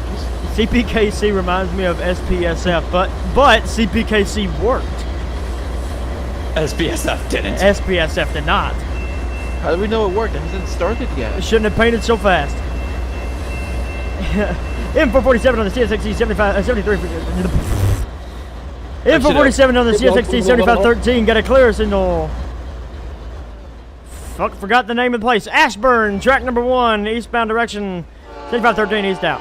CPKC reminds me of SPSF, but CPKC worked. SPSF didn't. SPSF did not. How do we know it worked? It hasn't started yet. It shouldn't have painted so fast. M447 on the CSXC 73. M447 on the CSXC 7513 got a clear signal. Fuck, forgot the name of the place. Ashburn, track number 1, eastbound direction, 7513 east out.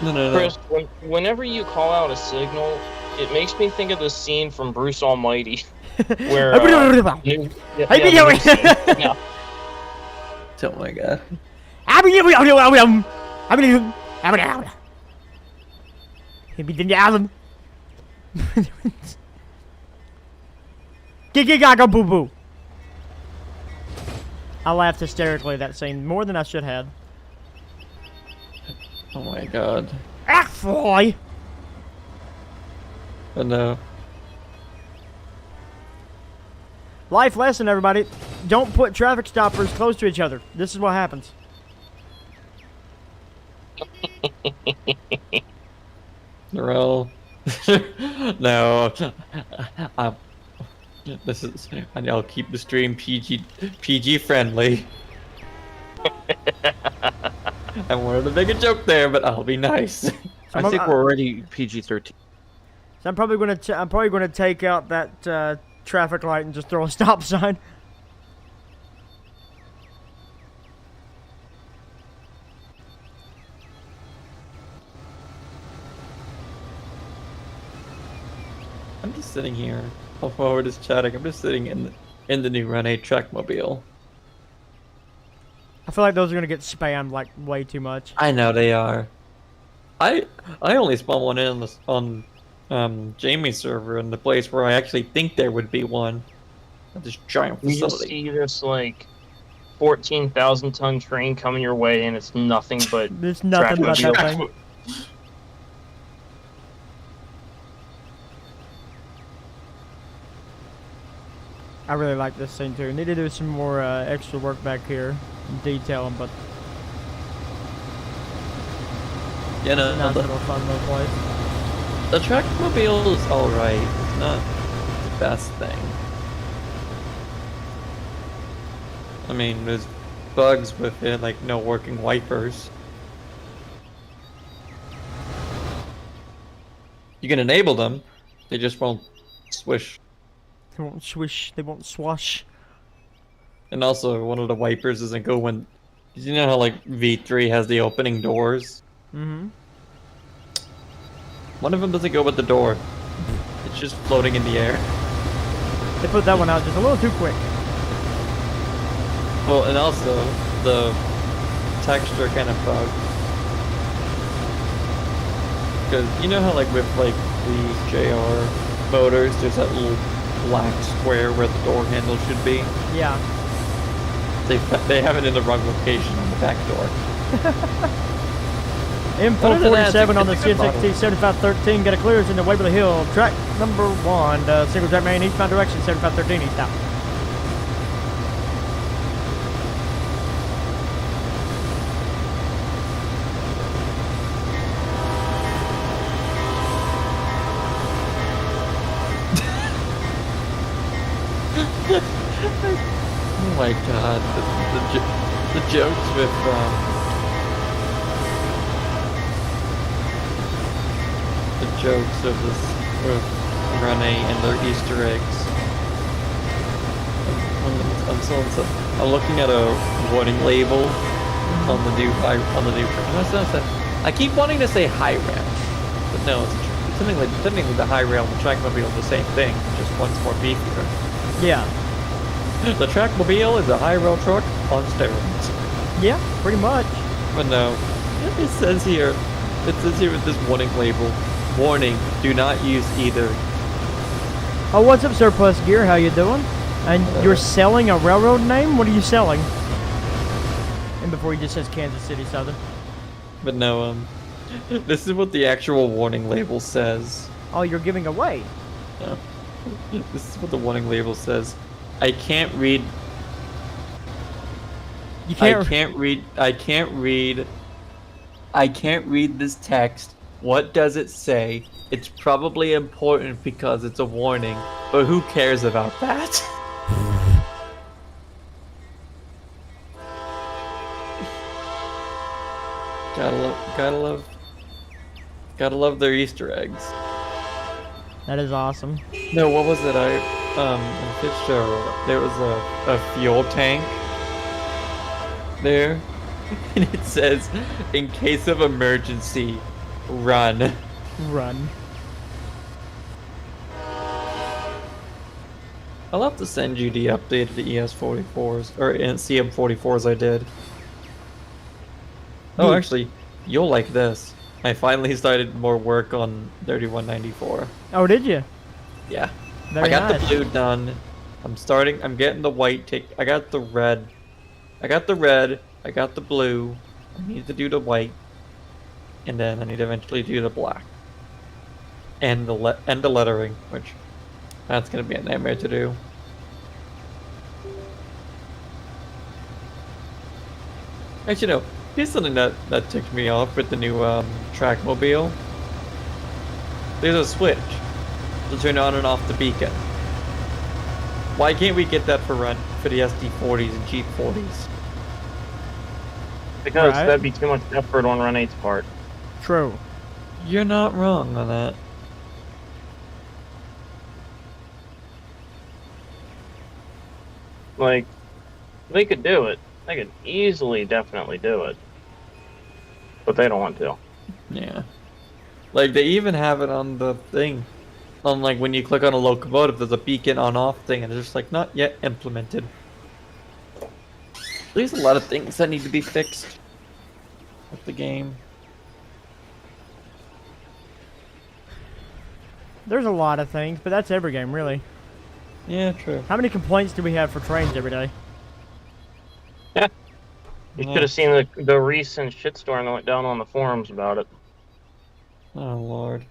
No. Chris, whenever you call out a signal, it makes me think of the scene from Bruce Almighty, where Oh my god. Gaga boo boo. I laughed hysterically at that scene, more than I should have. Oh my god. Boy. Oh no. Life lesson, everybody. Don't put traffic stoppers close to each other. This is what happens. Norel. No. I'll keep the stream PG friendly. I wanted to make a joke there, but I'll be nice. I think we're already PG-13. So I'm probably gonna take out that traffic light and just throw a stop sign. I'm just sitting here while we're just chatting. I'm just sitting in the new Run 8 Trackmobile. I feel like those are gonna get spammed like way too much. I know they are. I only spawned one in on Jamie's server in the place where I actually think there would be one. At this giant You just facility. see this like 14,000 ton train coming your way, and it's nothing but There's nothing but that Trackmobile. thing. I really like this thing too. Need to do some more extra work back here, detailing, but You know, nice little fun little place. the Trackmobile is alright. It's not the best thing. I mean, there's bugs with it, like no working wipers. You can enable them, they just won't swish. They won't swish. They won't swash. And also, one of the wipers doesn't go when... You know how, like, V3 has the opening doors? Mm-hmm. One of them doesn't go with the door. It's just floating in the air. They put that one out just a little too quick. Well, and also, the texture kind of bug. Because, you know how, like, with, like, the JR motors, there's that little black square where the door handle should be? Yeah. They have it in the wrong location on the back door. M447 on the it's a good model. CSX 7513. Got a clearance into Waverly Hill. Track number 1. Single track main eastbound direction 7513 eastbound. Oh my god, the jokes with the jokes of this with Run 8 and their Easter eggs. I'm looking at a warning label on the new I keep wanting to say high rail, but no, it's something like technically the high rail and the Trackmobile is the same thing, just one's more beefier. Yeah. The Trackmobile is a high rail truck on steroids. Yeah, pretty much. But no, it says here with this warning label, warning, do not use either. Oh, what's up, Surplus Gear? How you doing? And you're selling a railroad name? What are you selling? And before he just says Kansas City Southern. But no, this is what the actual warning label says. Oh, you're giving away. No. This is what the warning label says. I can't read. You can't. I can't read this text. What does it say? It's probably important because it's a warning, but who cares about that? Gotta love their Easter eggs. That is awesome. No, what was it? In Fitzgerald, there was a fuel tank there, and it says, in case of emergency, run. Run. I'll have to send you the updated ES44s, or CM44s I did. Oh, actually, you'll like this. I finally started more work on 3194. Oh, did you? Yeah. Very I got nice. the blue done. I'm getting the white I got the red. I got the blue. I need to do the white. And then I need to eventually do the black. And the lettering, which that's gonna be a nightmare to do. Actually, no. Here's something that ticked me off with the new Trackmobile. There's a switch to turn on and off the beacon. Why can't we get that for the SD40s and Jeep 40s? Because Right. that'd be too much effort on Run 8's part. True. You're not wrong on that. Like, they could do it. They could easily, definitely do it. But they don't want to. Yeah. Like, they even have it on the thing. Unlike when you click on a locomotive, there's a beacon on-off thing, and it's just like, not yet implemented. There's a lot of things that need to be fixed with the game. There's a lot of things, but that's every game, really. Yeah, true. How many complaints do we have for trains every day? Yeah. You should have seen the recent shitstorm that went down on the forums about it. Oh, Lord.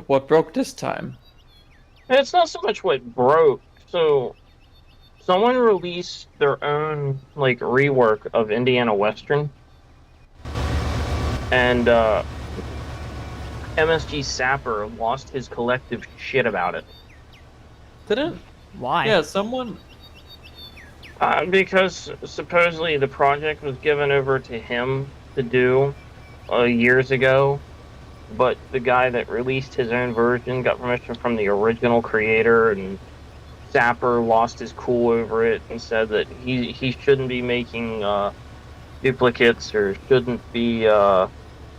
What broke this time? It's not so much what broke. So, someone released their own, like, rework of Indiana Western. And, MSG Sapper lost his collective shit about it. Didn't? Why? Yeah, someone... Because supposedly the project was given over to him to do years ago, but the guy that released his own version got permission from the original creator, and Sapper lost his cool over it and said that he shouldn't be making duplicates or shouldn't be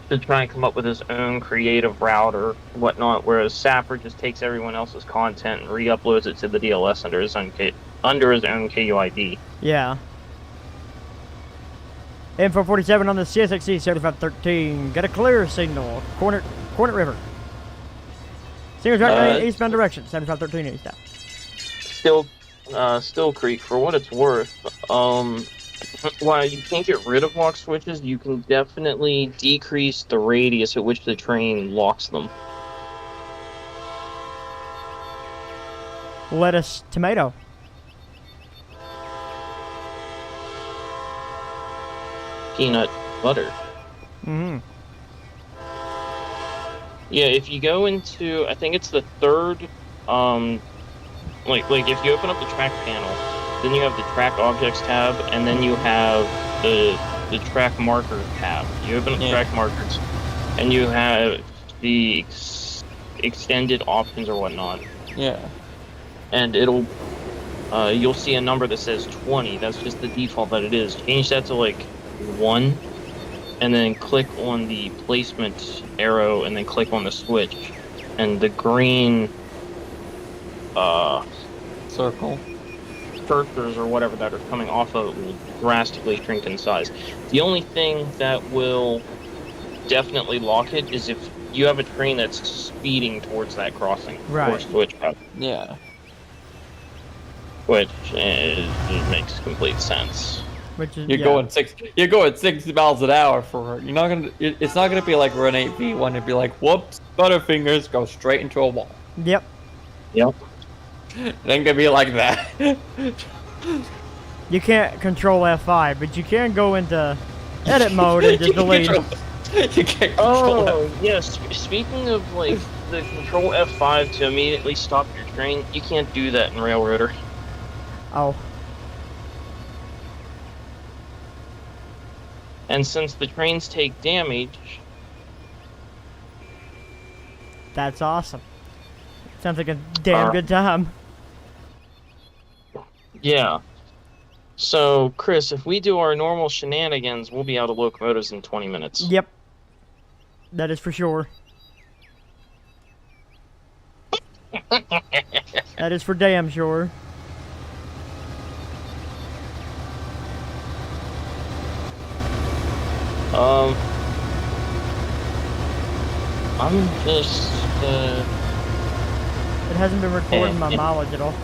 should try and come up with his own creative route or whatnot, whereas Sapper just takes everyone else's content and re-uploads it to the DLS under his own KUID. Yeah. Info 47 on the CSX 7513. Get a clear signal. Corner River. Signals right eastbound direction. 7513 eastbound. Still Creek, for what it's worth, while you can't get rid of lock switches, you can definitely decrease the radius at which the train locks them. Lettuce, tomato. Peanut butter. Mm-hmm. Yeah, if you go into, I think it's the third, like if you open up the track panel, then you have the track objects tab, and then you have the track marker tab. You open up track markers, and you have the extended options or whatnot. Yeah. And it'll, you'll see a number that says 20. That's just the default that it is. Change that to like 1, and then click on the placement arrow, and then click on the switch, and the green circle cursors or whatever that are coming off of it will drastically shrink in size. The only thing that will definitely lock it is if you have a train that's speeding towards that crossing or switch path. Yeah. Which it makes complete sense. Which is, you're going 60 miles an hour for you're not gonna. It's not gonna be like Run 8v1. It'd be like whoops, butterfingers, go straight into a wall. Yep. Yep. It ain't gonna be like that. You can't control F5, but you can go into edit mode and just delete. You can't control yes. Speaking of like the control F5 to immediately stop your train, you can't do that in Railroader. Oh. And since the trains take damage... That's awesome. Sounds like a damn good time. Yeah. So, Chris, if we do our normal shenanigans, we'll be out of locomotives in 20 minutes. Yep. That is for sure. That is for damn sure. I'm just, It hasn't been recording my mileage at all.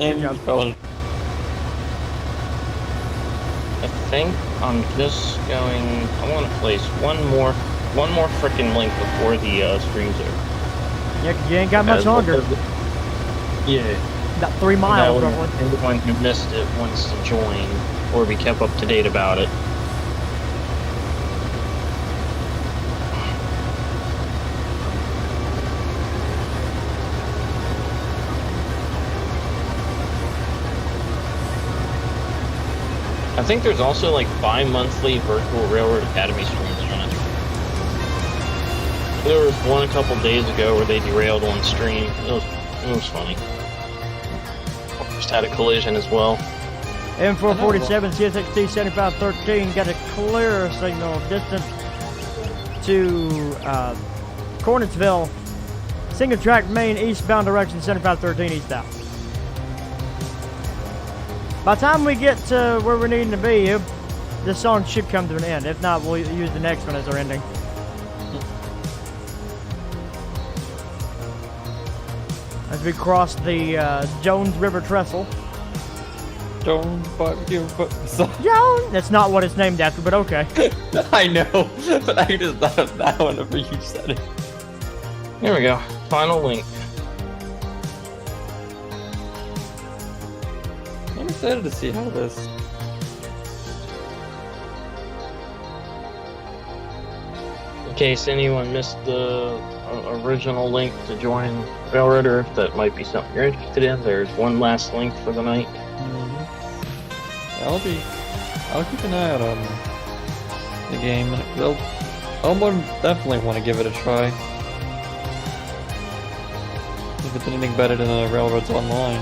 And I think I'm just going, I want to place one more frickin' link before the stream's over. Yeah, 'cause you ain't got much longer. Yeah. About 3 miles, now, roughly. anyone who missed it wants to join or be kept up to date about it. I think there's also like bi-monthly Virtual Railroad Academy streams on it. There was one a couple days ago where they derailed on stream. It was funny. Just had a collision as well. M447 CSXT 7513 got a clear signal distance to Cornetsville, single track main eastbound direction, 7513 eastbound. By the time we get to where we're needing to be, this song should come to an end. If not, we'll use the next one as our ending. As we cross the Jones River Trestle. Jones barbecue. Jones! That's not what it's named after, but okay. I know, but I just thought of that whenever you said it. Here we go. Final link. I'm excited to see how this. In case anyone missed the original link to join Railroader, if that might be something you're interested in, there's one last link for the night. I'll keep an eye out on the game. I'll definitely want to give it a try. If it's anything better than the Railroads Online.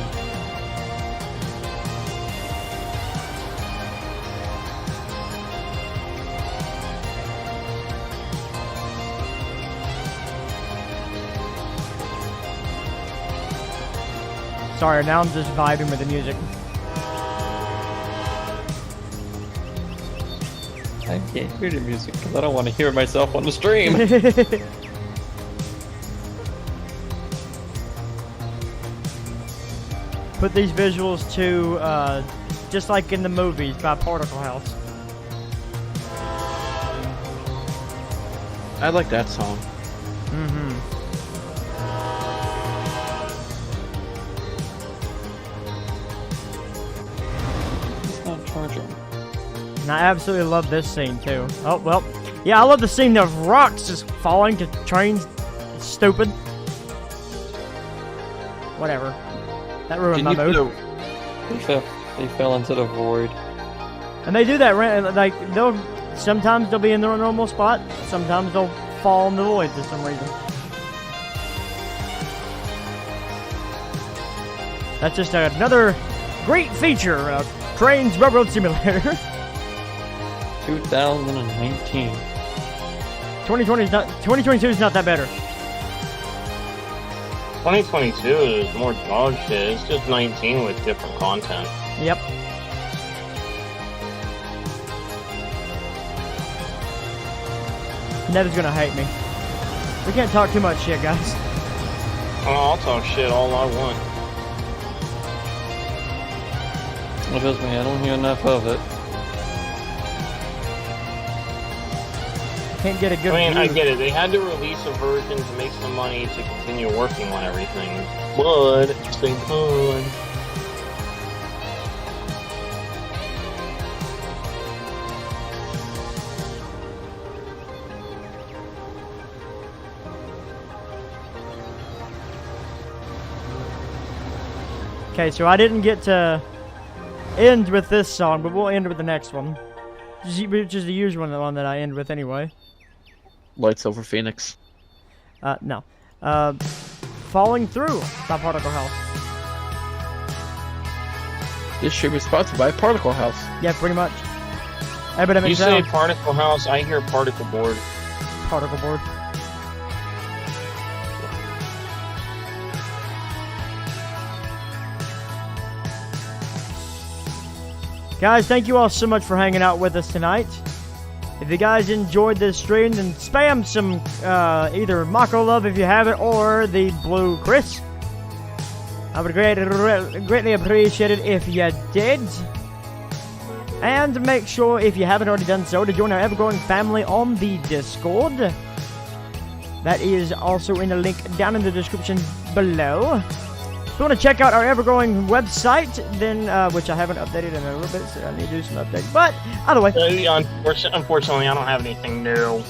Sorry, now I'm just vibing with the music. I can't hear the music because I don't want to hear myself on the stream. Put these visuals to, just like in the movies by Particle House. I like that song. Mm-hmm. It's not charging. And I absolutely love this scene too. Oh, well. Yeah, I love the scene of rocks just falling to trains. It's stupid. Whatever. That ruined my mood. They fell into the void. And they do that, like, sometimes they'll be in their normal spot, sometimes they'll fall in the void for some reason. That's just another great feature of Trains Railroad Simulator. 2019. 2022 is not that better. 2022 is more dog shit. It's just 19 with different content. Yep. Nev is gonna hate me. We can't talk too much shit, guys. Oh, I'll talk shit all I want. Well, trust me, I don't hear enough of it. Can't get a good I mean, view. I get it. They had to release a version to make some money to continue working on everything. But at the same time, Okay, so I didn't get to end with this song, but we'll end with the next one. Which is the usual one that I end with anyway. Lights Over Phoenix. No. Falling Through by Particle House. This should be sponsored by Particle House. Yeah, pretty much. Everybody you makes say sound. particle house, I hear particle board. Particle board. Guys, thank you all so much for hanging out with us tonight. If you guys enjoyed this stream, then spam some either Mako Love if you have it, or the Blue Chris. I would greatly appreciate it if you did. And make sure, if you haven't already done so, to join our ever-growing family on the Discord. That is also in the link down in the description below. If you want to check out our ever-growing website, then which I haven't updated in a little bit, so I need to do some updates. But either way, Unfortunately, I don't have anything new.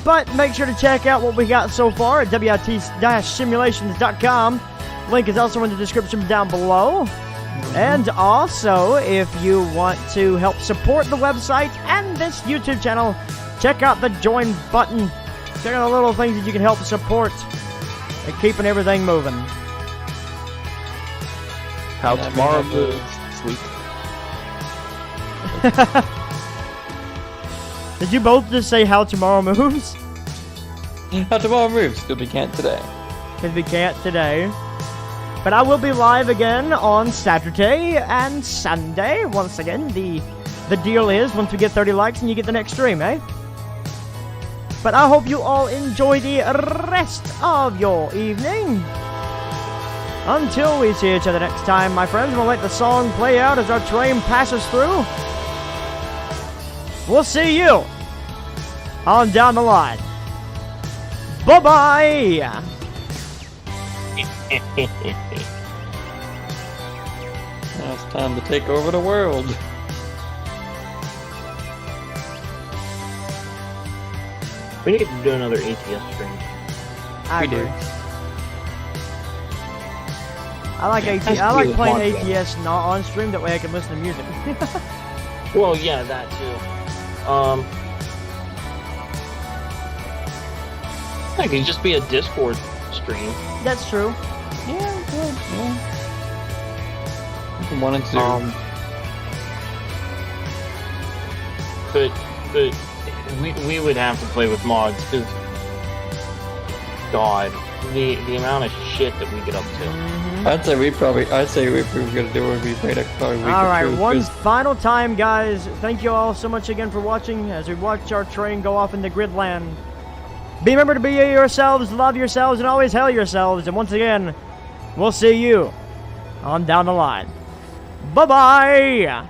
But make sure to check out what we got so far at wit-simulations.com. Link is also in the description down below. And also, if you want to help support the website and this YouTube channel, check out the join button. Check out the little things that you can help support and keeping everything moving. How tomorrow moves. Sweet. Did you both just say how tomorrow moves? How tomorrow moves, because we can't today. Because we can't today. But I will be live again on Saturday and Sunday. Once again, the deal is once we get 30 likes and you get the next stream, eh? But I hope you all enjoy the rest of your evening. Until we see each other next time, my friends, we'll let the song play out as our train passes through. We'll see you on down the line. Bye-bye! Now it's time to take over the world. We need to do another ATS stream. I do. agree. I like I like playing ATS not on stream, that way I can listen to music. Well, yeah, that too. That could just be a Discord stream. That's true. Yeah, good. Yeah. 1 and 2. But we would have to play with mods because, God, the amount of shit that we get up to. I'd say if we were gonna do it, we played a probably week. All right, or two, one 'cause final time, guys. Thank you all so much again for watching as we watch our train go off into gridland. Remember to be yourselves, love yourselves, and always hail yourselves. And once again, we'll see you on down the line. Bye-bye!